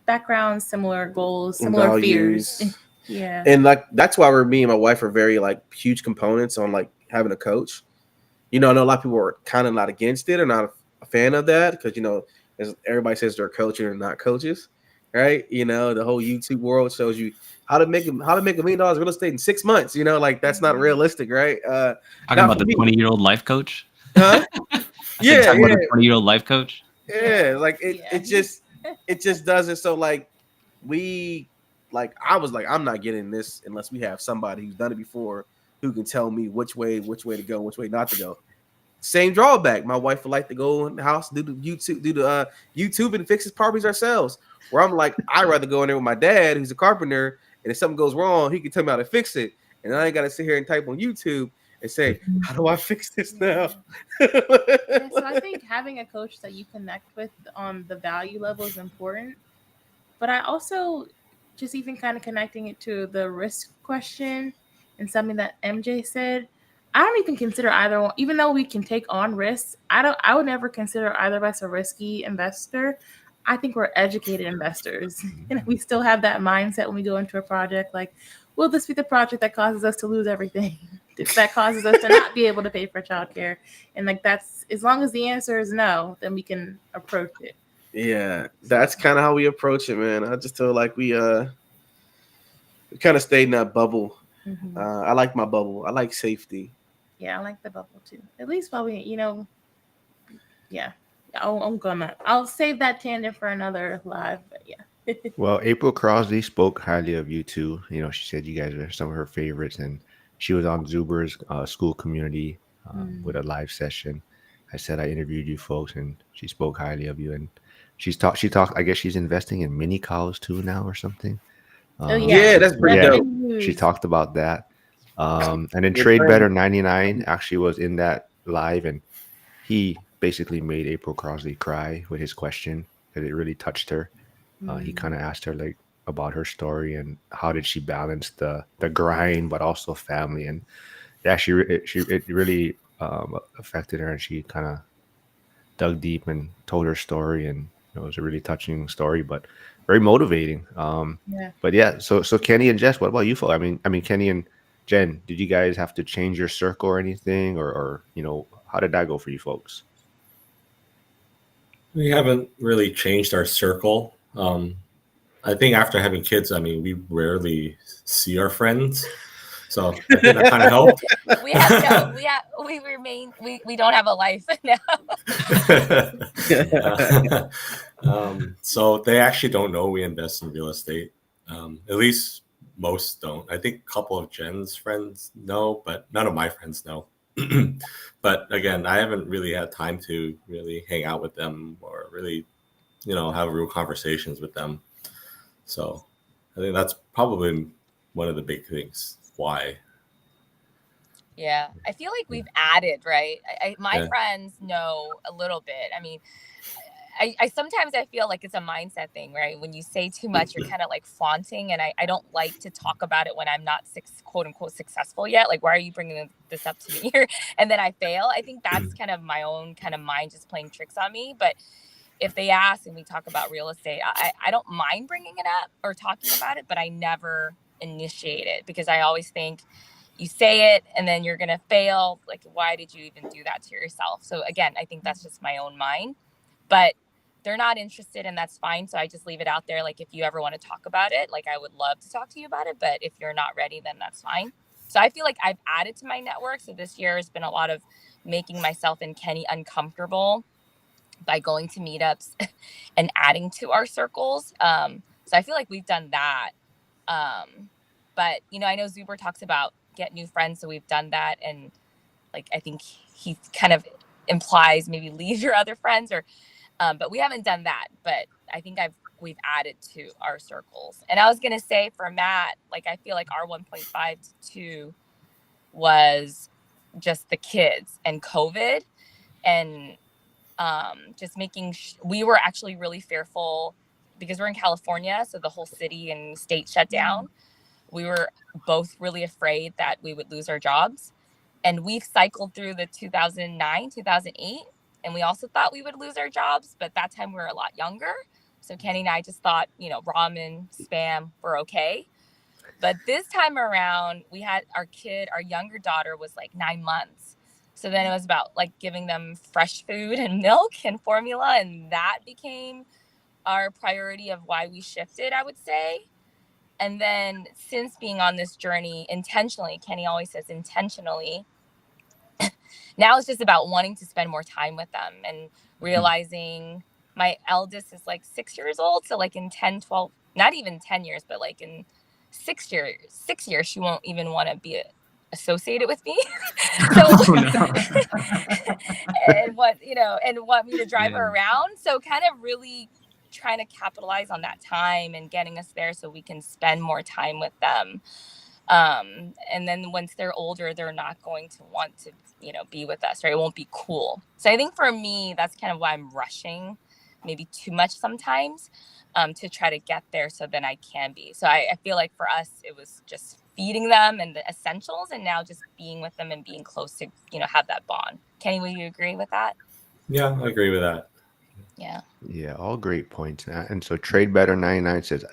backgrounds, similar goals, similar values. fears. Yeah. And like that's why me and my wife are very like huge components on like having a coach. I know a lot of people are kind of not against it or not a fan of that because as everybody says they're coaches and not coaches, right? The whole YouTube world shows you how to make $1 million real estate in 6 months. Like that's not realistic, right? Talking about the 20-year-old life coach. Huh? Yeah. Talking about the 20-year-old life coach. Yeah, like it just doesn't. So like I was like, I'm not getting this unless we have somebody who's done it before who can tell me which way to go, which way not to go. Same drawback. My wife would like to go in the house, do the YouTube and fix his properties ourselves. Where I'm like, I'd rather go in there with my dad, who's a carpenter, and if something goes wrong, he can tell me how to fix it. And I ain't got to sit here and type on YouTube and say, how do I fix this now? Yeah, so I think having a coach that you connect with on the value level is important. But I also just even kind of connecting it to the risk question and something that MJ said. I don't even consider either one, even though we can take on risks. I would never consider either of us a risky investor. I think we're educated investors. And we still have that mindset when we go into a project like, will this be the project that causes us to lose everything? That causes us to not be able to pay for childcare? And like that's as long as the answer is no, then we can approach it. Yeah, that's kind of how we approach it, man. I just feel like we kind of stayed in that bubble. Mm-hmm. I like my bubble. I like safety. Yeah, I like the bubble too. At least while we, yeah. I'll save that tangent for another live, but yeah. Well, April Crosley spoke highly of you too. She said you guys are some of her favorites, and she was on Zuber's school community with a live session. I said I interviewed you folks, and she spoke highly of you. And she talked. I guess she's investing in mini cows too now or something. Yeah, that's pretty dope. She talked about that. And then Trade Better 99 actually was in that live, and he basically made April Crosley cry with his question because it really touched her. He kind of asked her like about her story and how did she balance the grind but also family, and yeah, it really affected her, and she kind of dug deep and told her story, and It was a really touching story, but very motivating. Yeah. But yeah, so Kenny and Jess, what about you folks? I mean, Kenny and Jen, did you guys have to change your circle or anything, or how did that go for you folks? We haven't really changed our circle. I think after having kids, I mean, we rarely see our friends, so I think that kind of helped. We don't have a life now. So they actually don't know we invest in real estate. At least most don't. I think a couple of Jen's friends know, but none of my friends know. But again, I haven't really had time to really hang out with them or really, have real conversations with them. So I think that's probably one of the big things. Why? Yeah, I feel like we've added, right? My Yeah. friends know a little bit. I mean, I sometimes I feel like it's a mindset thing, right? When you say too much, you're kind of like flaunting, and I don't like to talk about it when I'm not quote unquote successful yet. Like, why are you bringing this up to me here? And then I fail. I think that's kind of my own kind of mind just playing tricks on me. But if they ask and we talk about real estate, I don't mind bringing it up or talking about it, but I never initiate it because I always think you say it and then you're going to fail. Like, why did you even do that to yourself? So again, I think that's just my own mind, but they're not interested and that's fine. So I just leave it out there. Like, if you ever want to talk about it, like I would love to talk to you about it, but if you're not ready, then that's fine. So I feel like I've added to my network. So this year has been a lot of making myself and Kenny uncomfortable by going to meetups and adding to our circles. So I feel like we've done that. But, I know Zuber talks about get new friends. So we've done that. And like, I think he kind of implies maybe leave your other friends but we haven't done that. But I think we've added to our circles. And I was going to say for Matt, like, I feel like our 1.5 to 2 was just the kids and COVID and just making we were actually really fearful because we're in California, so the whole city and state shut down. We were both really afraid that we would lose our jobs, and we've cycled through the 2009 2008, and we also thought we would lose our jobs, but that time we were a lot younger, so Kenny and I just thought, ramen, spam, we're okay. But this time around, we had our younger daughter was like 9 months. So then it was about like giving them fresh food and milk and formula. And that became our priority of why we shifted, I would say. And then since being on this journey intentionally, Kenny always says intentionally, now it's just about wanting to spend more time with them and realizing my eldest is like 6 years old. So like in 10, 12, not even 10 years, but like in 6 years, she won't even want to be associated with me. So and want me to drive her around. So kind of really trying to capitalize on that time and getting us there so we can spend more time with them. And then once they're older, they're not going to want to, be with us, right? It won't be cool. So I think for me, that's kind of why I'm rushing maybe too much sometimes, to try to get there so then I can be. So I feel like for us, it was just feeding them and the essentials and now just being with them and being close to, have that bond. Kenny, will you agree with that? Yeah, I agree with that. Yeah, all great points. And so Trade Better 99 says,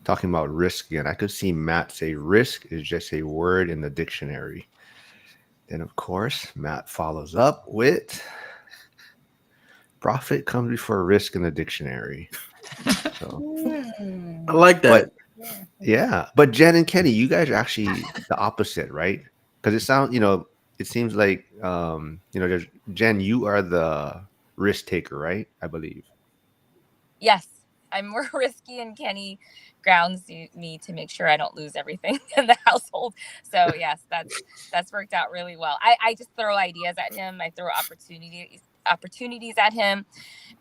talking about risk again, I could see Matt say risk is just a word in the dictionary. Then, of course, Matt follows up with profit comes before risk in the dictionary. So, I like that. but Jen and Kenny, you guys are actually the opposite, right? Because it seems like, Jen, you are the risk taker, right? I believe. Yes, I'm more risky, and Kenny grounds me to make sure I don't lose everything in the household. So yes, that's worked out really well. I just throw ideas at him. I throw opportunities at him.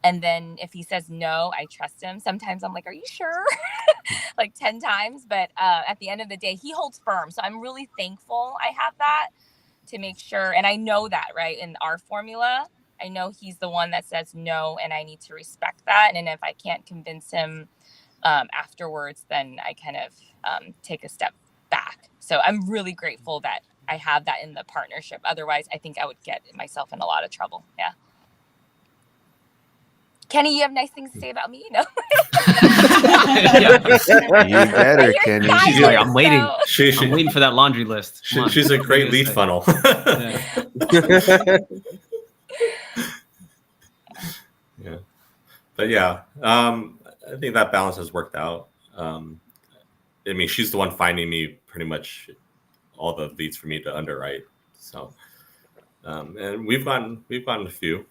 And then if he says no, I trust him. Sometimes I'm like, are you sure? Like 10 times. But at the end of the day, he holds firm. So I'm really thankful I have that to make sure. And I know that, right, in our formula, I know he's the one that says no, and I need to respect that. And if I can't convince him afterwards, then I kind of take a step back. So I'm really grateful that I have that in the partnership. Otherwise, I think I would get myself in a lot of trouble. Yeah. Kenny, you have nice things to say about me? No. Yeah. You better, You're Kenny. She's like, silent, I'm waiting. so- I'm waiting for that laundry list. Come on. She's a What are great you lead gonna funnel. say? Yeah. But yeah, I think that balance has worked out. I mean, she's the one finding me pretty much all the leads for me to underwrite. So, and we've gotten a few.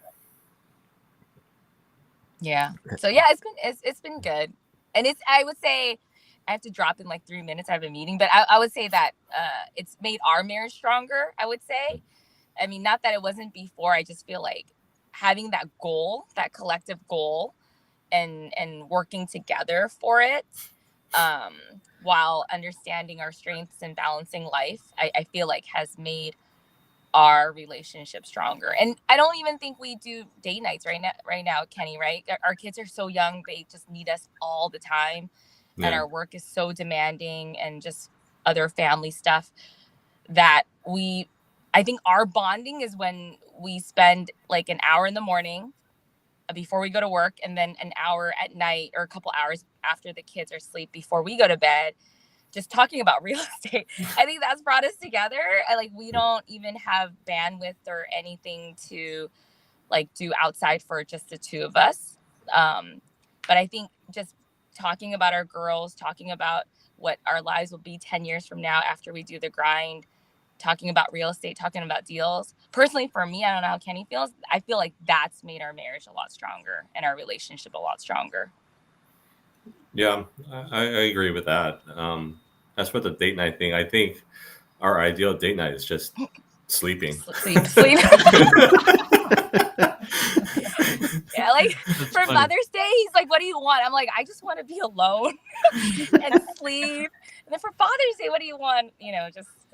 Yeah. So yeah, it's been good, and I would say I have to drop in like 3 minutes. I have a meeting, but I would say that it's made our marriage stronger. I would say. I mean, not that it wasn't before. I just feel like having that goal, that collective goal, and working together for it, while understanding our strengths and balancing life, I feel like has made our relationship stronger. And I don't even think we do date nights right now, Kenny, right? Our kids are so young, they just need us all the time. Yeah. And our work is so demanding, and just other family stuff, that I think our bonding is when we spend like an hour in the morning before we go to work, and then an hour at night or a couple hours after the kids are asleep before we go to bed, just talking about real estate. I think that's brought us together. We don't even have bandwidth or anything to like do outside for just the two of us. But I think just talking about our girls, talking about what our lives will be 10 years from now after we do the grind, talking about real estate, talking about deals. Personally, for me, I don't know how Kenny feels. I feel like that's made our marriage a lot stronger and our relationship a lot stronger. Yeah, I agree with that. As for the date night thing, I think our ideal date night is just sleeping. Sleep. Yeah, like for funny. Mother's Day, he's like, "What do you want?" I'm like, "I just want to be alone and sleep." And then for Father's Day, what do you want?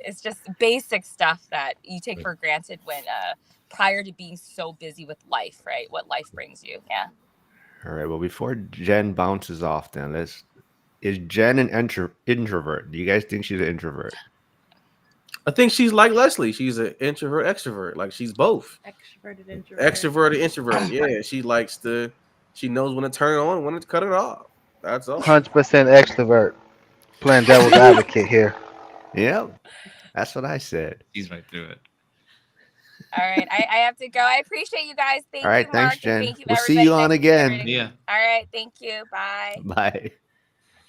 It's just basic stuff that you take for granted when prior to being so busy with life, right? What life brings you. Yeah. All right. Well, before Jen bounces off, then is Jen an introvert? Do you guys think she's an introvert? I think she's like Leslie. She's an introvert, extrovert. Like she's both. Extroverted, introverted. Extroverted, introverted. Yeah, she knows when to turn it on, when to cut it off. That's all. 100% extrovert. Playing devil's advocate here. Yeah, that's what I said. He's right through it. All right, I have to go. I appreciate you guys. Thank All right, you, Mark. thanks, Jen. And thank you, We'll see everybody. you on Nice to meet again. everybody. Yeah. All right, thank you. Bye. Bye.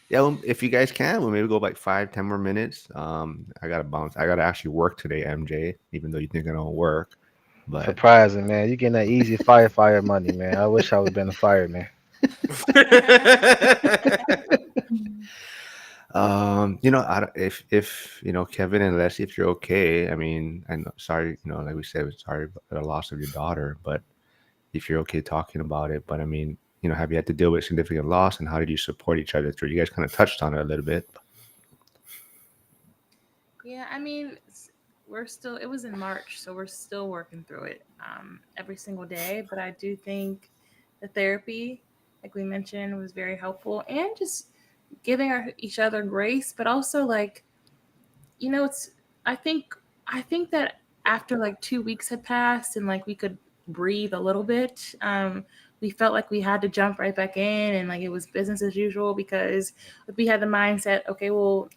Yeah, well, if you guys can, we'll maybe go like 5-10 more minutes. I gotta bounce. I gotta actually work today, MJ. Even though you think I don't work, but Surprising, man. You getting that easy fire money, man. I wish I would have been a fireman. if Kevin and Leslie, if you're okay, I mean, I know, sorry, like we said, sorry about the loss of your daughter, but if you're okay talking about it, but I mean, have you had to deal with significant loss, and how did you support each other through? You guys kind of touched on it a little bit. Yeah, I mean, it was in March, so we're still working through it every single day. But I do think the therapy, like we mentioned, was very helpful, and just giving each other grace, but also like, I think that after like 2 weeks had passed and like we could breathe a little bit, we felt like we had to jump right back in, and like it was business as usual, because we had the mindset, okay, well,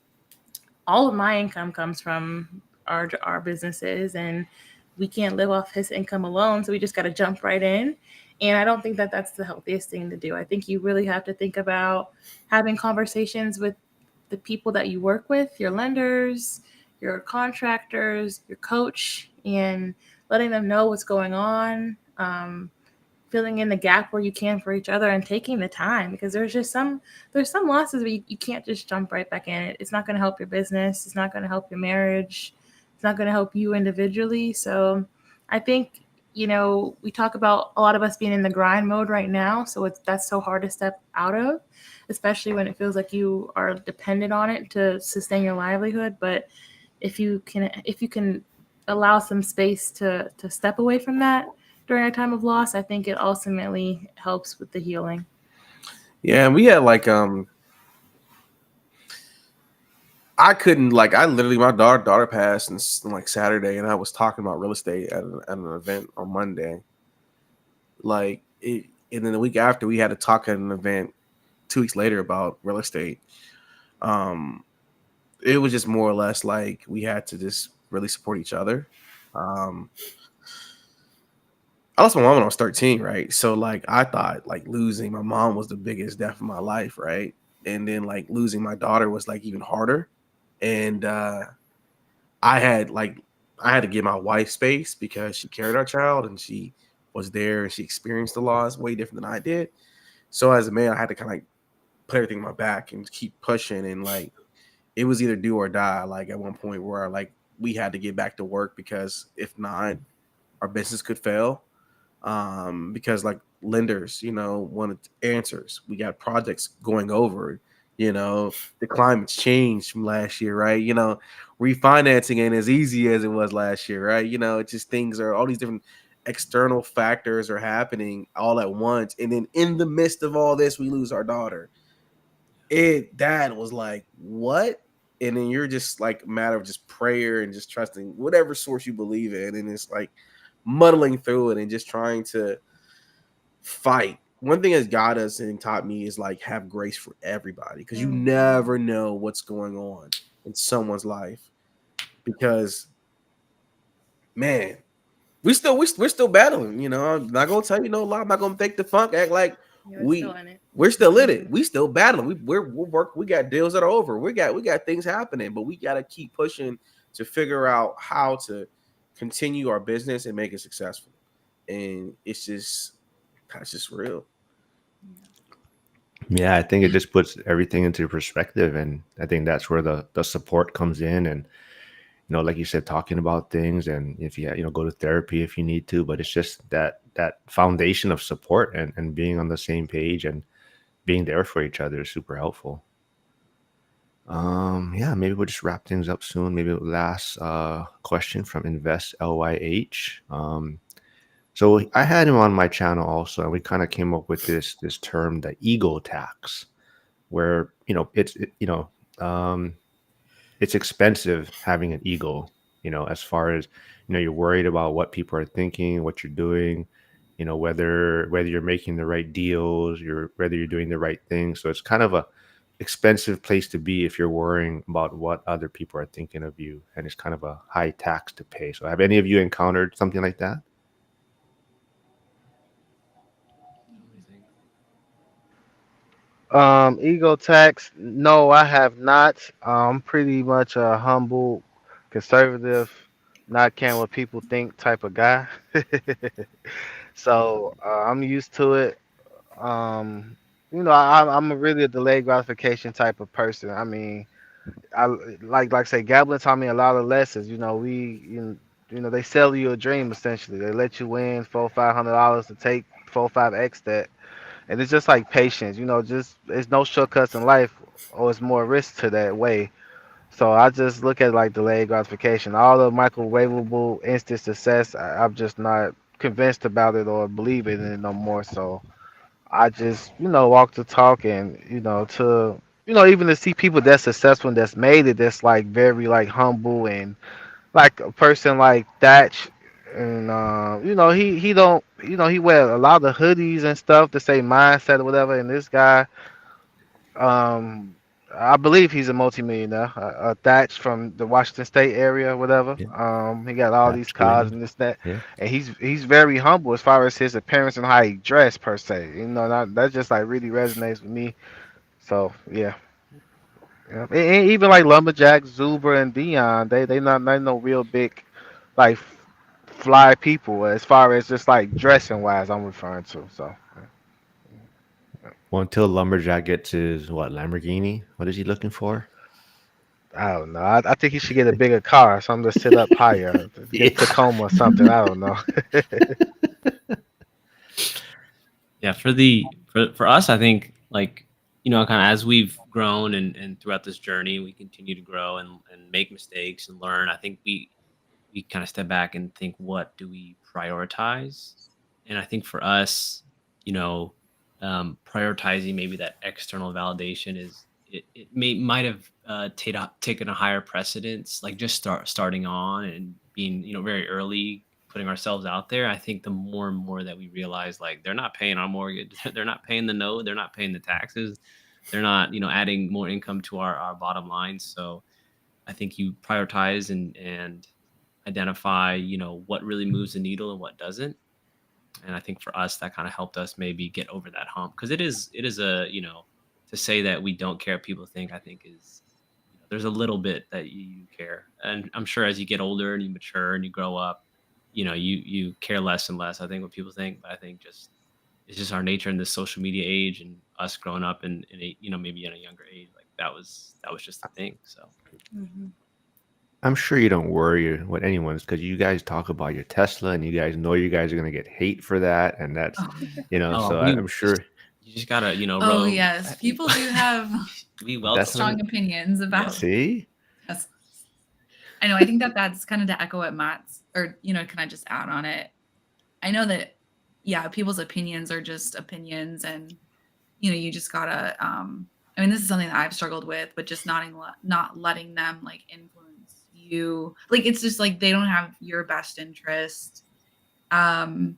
all of my income comes from our businesses, and we can't live off his income alone, so we just got to jump right in. And I don't think that that's the healthiest thing to do. I think you really have to think about having conversations with the people that you work with, your lenders, your contractors, your coach, and letting them know what's going on, filling in the gap where you can for each other, and taking the time, because there's some losses where you can't just jump right back in. It's not going to help your business. It's not going to help your marriage. It's not going to help you individually. So I think, we talk about a lot of us being in the grind mode right now. So that's so hard to step out of, especially when it feels like you are dependent on it to sustain your livelihood. But if you can allow some space to step away from that during a time of loss, I think it ultimately helps with the healing. Yeah, and we had like I couldn't, I literally, my daughter passed on like Saturday, and I was talking about real estate at an event on Monday. Like And then the week after, we had to talk at an event 2 weeks later about real estate. Um, it was just more or less like we had to just really support each other. Um, I lost my mom when I was 13, right? So like I thought like losing my mom was the biggest death of my life, right? And then like losing my daughter was like even harder. And I had like I had to give my wife space because she carried our child and she was there and she experienced the loss way different than I did. So as a man, I had to kind of like put everything on my back and keep pushing, and like it was either do or die. Like at one point where like we had to get back to work because if not, our business could fail. Because like lenders, wanted answers. We got projects going over. The climate's changed from last year, right? Refinancing ain't as easy as it was last year, right? It's just things are all these different external factors are happening all at once, and then in the midst of all this, we lose our daughter. Dad was like, what? And then you're just like a matter of just prayer and just trusting whatever source you believe in, and it's like muddling through it and just trying to fight. One thing that's got us and taught me is like have grace for everybody, because you never know what's going on in someone's life. Because man, we're still battling. I'm not gonna tell you no lie. I'm not gonna fake the funk. Act like Still in it. we're still in it. We still battling. We're work. We got deals that are over. We got things happening, but we got to keep pushing to figure out how to continue our business and make it successful. And that's just real. Yeah, I think it just puts everything into perspective, and I think that's where the support comes in, and like you said, talking about things, and if you go to therapy if you need to, but it's just that foundation of support and being on the same page and being there for each other is super helpful. Yeah, maybe we'll just wrap things up soon. Maybe last question from Invest LYH. So I had him on my channel also, and we kind of came up with this term, the ego tax, where it's expensive having an ego. As far as you're worried about what people are thinking, what you're doing, whether you're making the right deals, whether you're doing the right thing. So it's kind of a expensive place to be if you're worrying about what other people are thinking of you, and it's kind of a high tax to pay. So have any of you encountered something like that? Ego tax? No, I have not. I'm pretty much a humble, conservative, not caring what people think type of guy. So I'm used to it. Um, I'm a really a delayed gratification type of person. I mean, I like say gambling taught me a lot of lessons. They sell you a dream essentially. They let you win $400-500 to take 4-5x that, and it's just like patience. Just it's no shortcuts in life, or it's more risk to that way. So I just look at like delayed gratification. All the microwavable instant success, I'm just not convinced about it or believe in it no more. So I just, walk the talk, and, even to see people that's successful and that's made it, that's like very like humble, and like a person like Thatch, and he don't, he wear a lot of hoodies and stuff to say mindset or whatever, and this guy, um, I believe he's a multimillionaire, Thatch from the Washington State area, whatever. Yeah, He got all these cars absolutely. and this that, Yeah. and he's very humble as far as his appearance and how he dressed per se. That just like really resonates with me. So yeah, yeah. And even like Lumberjack, Zuber, and Dion, they no real big like fly people as far as just like dressing wise. I'm referring to. So Well, until Lumberjack gets his Lamborghini, what is he looking for? I don't know. I think he should get a bigger car, something to sit up higher, Yeah. get Tacoma or something. I don't know. Yeah, for us, I think like kind of as we've grown and throughout this journey, we continue to grow and make mistakes and learn. I think we kind of step back and think, what do we prioritize? And I think for us, you know, prioritizing maybe that external validation might have taken a higher precedence, like just starting on and being very early putting ourselves out there, I think the more and more that we realize, like, they're not paying our mortgage, they're not paying the note, they're not paying the taxes, they're not, adding more income to our bottom line. So I think you prioritize and identify, what really moves the needle and what doesn't. And I think for us, that kind of helped us maybe get over that hump, because it is a, to say that we don't care what people think, I think is, there's a little bit that you care. And I'm sure as you get older and you mature and you grow up, you care less and less, I think, what people think. But I think it's just our nature in this social media age, and us growing up in a, maybe in a younger age, like that was just the thing. So Mhm. I'm sure you don't worry what anyone's, because you guys talk about your Tesla and you guys know you guys are going to get hate for that. And that's, Oh, so we I'm sure you just gotta, oh yes, people do have we that's welcome. strong opinions about see, Teslas. I know. I think that's kind of to echo what Matt's, or can I just add on it? I know that, yeah, people's opinions are just opinions, and you just gotta. I mean, this is something that I've struggled with, but just not letting them like influence you. Like, it's just like they don't have your best interest. So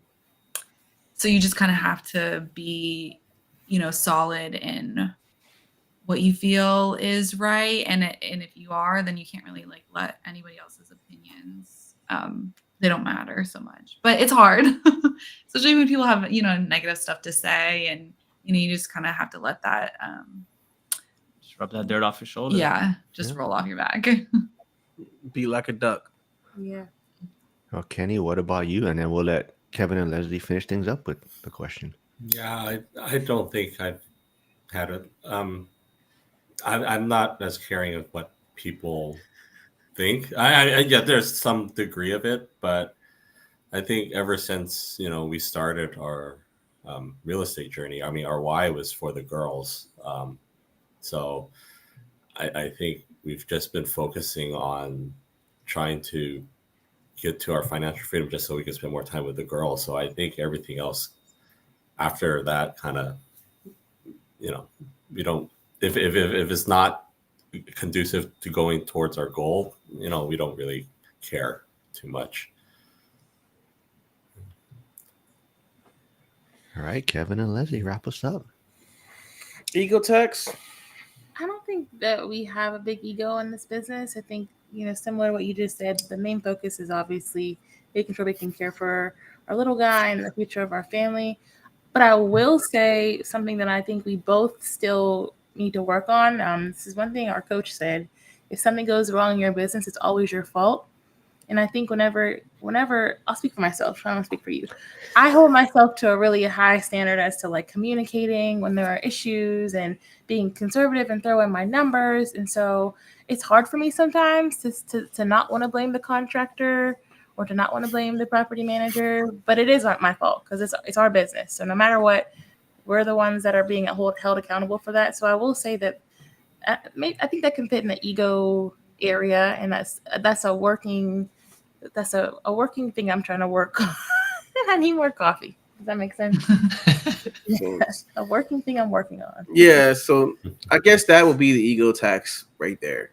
you just kind of have to be, solid in what you feel is right, and if you are, then you can't really like let anybody else's opinions. They don't matter so much, but it's hard, especially when people have negative stuff to say, and you just kind of have to let that Just rub that dirt off your shoulder. just roll off your back. Be like a duck. Yeah. well, Kenny, what about you? And then we'll let Kevin and Leslie finish things up with the question. Yeah, I don't think I've had it. I'm not as caring of what people think. Yeah, there's some degree of it, but I think ever since we started our real estate journey, I mean, our why was for the girls. So I think we've just been focusing on trying to get to our financial freedom just so we can spend more time with the girls. So I think everything else after that kind of, we don't, if it's not conducive to going towards our goal, we don't really care too much. All right, Kevin and Leslie, wrap us up. Ego tax. I don't think that we have a big ego in this business. I think, similar to what you just said, the main focus is obviously making sure we can care for our little guy and the future of our family. But I will say something that I think we both still need to work on. This is one thing our coach said: if something goes wrong in your business, it's always your fault. And I think whenever I'll speak for myself, I don't speak for you. I hold myself to a really high standard as to like communicating when there are issues and being conservative and throw in my numbers. And so it's hard for me sometimes to not want to blame the contractor or to not want to blame the property manager, but it is not my fault because it's our business. So no matter what, we're the ones that are being held accountable for that. So I will say that I think that can fit in the ego area, and that's a working thing I'm trying to work on. I need more coffee. Does that make sense? A working thing I'm working on. Yeah, so I guess that would be the ego tax right there.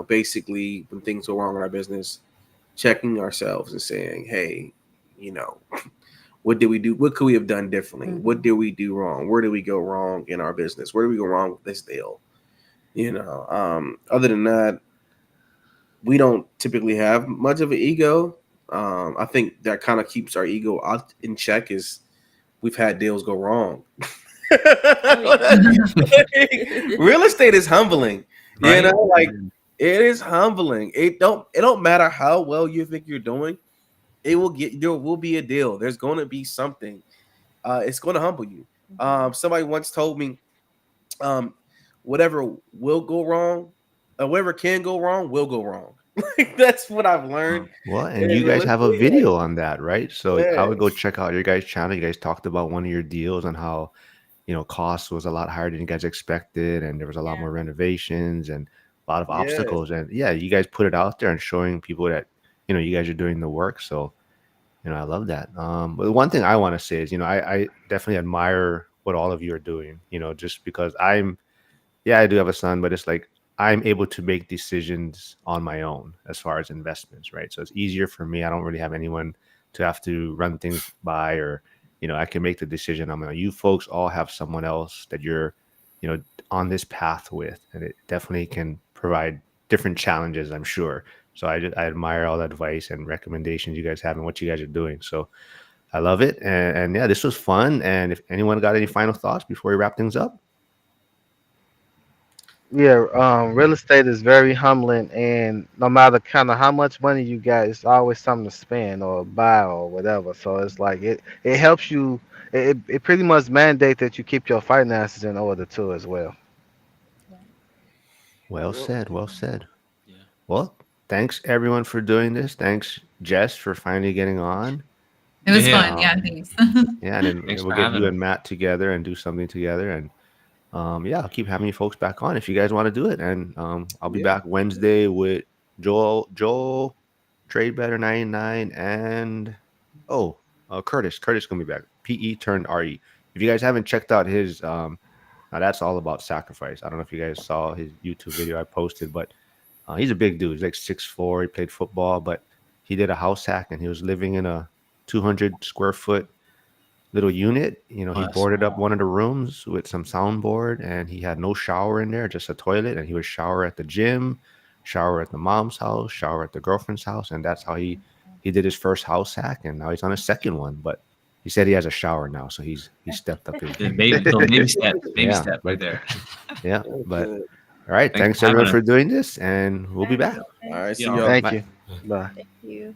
Basically when things go wrong in our business, checking ourselves and saying, hey, what did we do? What could we have done differently? Mhm. What did we do wrong? Where did we go wrong in our business? Where did we go wrong with this deal? Other than that, we don't typically have much of an ego. I think that kind of keeps our ego out in check is we've had deals go wrong. Real estate is humbling. Right? It is humbling. It don't matter how well you think you're doing. There will be a deal. There's going to be something. It's going to humble you. Somebody once told me, whatever will go wrong, whatever can go wrong, will go wrong. That's what I've learned. Well, and in you guys real have a estate. video on that, right? So I would Yeah. go check out your guys' channel. You guys talked about one of your deals and how, cost was a lot higher than you guys expected, and there was a lot Yeah. more renovations and a lot of Yeah. obstacles. And yeah, you guys put it out there and showing people that, you guys are doing the work. So, I love that. But the one thing I want to say is, I definitely admire what all of you are doing, just because I do have a son, but it's like I'm able to make decisions on my own as far as investments, right? So it's easier for me. I don't really have anyone to have to run things by, or I can make the decision. You folks all have someone else that you're on this path with, and it definitely can provide different challenges, I'm sure. So I admire all the advice and recommendations you guys have and what you guys are doing. So I love it. And yeah, this was fun. And if anyone got any final thoughts before we wrap things up? Yeah, real estate is very humbling, and no matter kind of how much money you got, it's always something to spend or buy or whatever. So it's like it helps you. It pretty much mandate that you keep your finances in order too as well. Well said. Well said. Yeah. Well, thanks everyone for doing this. Thanks, Jess, for finally getting on. It was Yeah. fun. Yeah, thanks. Yeah, and then Thanks we'll for get having you us. and Matt together and do something together. And yeah, I'll keep having you folks back on if you guys want to do it. And I'll be Yeah. back Wednesday with Joel, Trade Better 99, and Curtis. Curtis gonna be back. PE turned RE. If you guys haven't checked out his now that's all about sacrifice. I don't know if you guys saw his YouTube video I posted, but he's a big dude. He's like 6'4". He played football, but he did a house hack and he was living in a 200 square foot little unit. Oh, He that's boarded up small. one of the rooms with some soundboard, and he had no shower in there, just a toilet. And he would shower at the gym, shower at the mom's house, shower at the girlfriend's house, and that's how he did his first house hack. And now he's on his second one, but he said he has a shower now, so he stepped up his The game. baby steps, baby Yeah, step right there. Yeah, That's but good. all right, Thanks thanks for having everyone for us. doing this, and we'll be back. All right. See Yeah. y'all. Thank Bye. you. Bye. Thank you.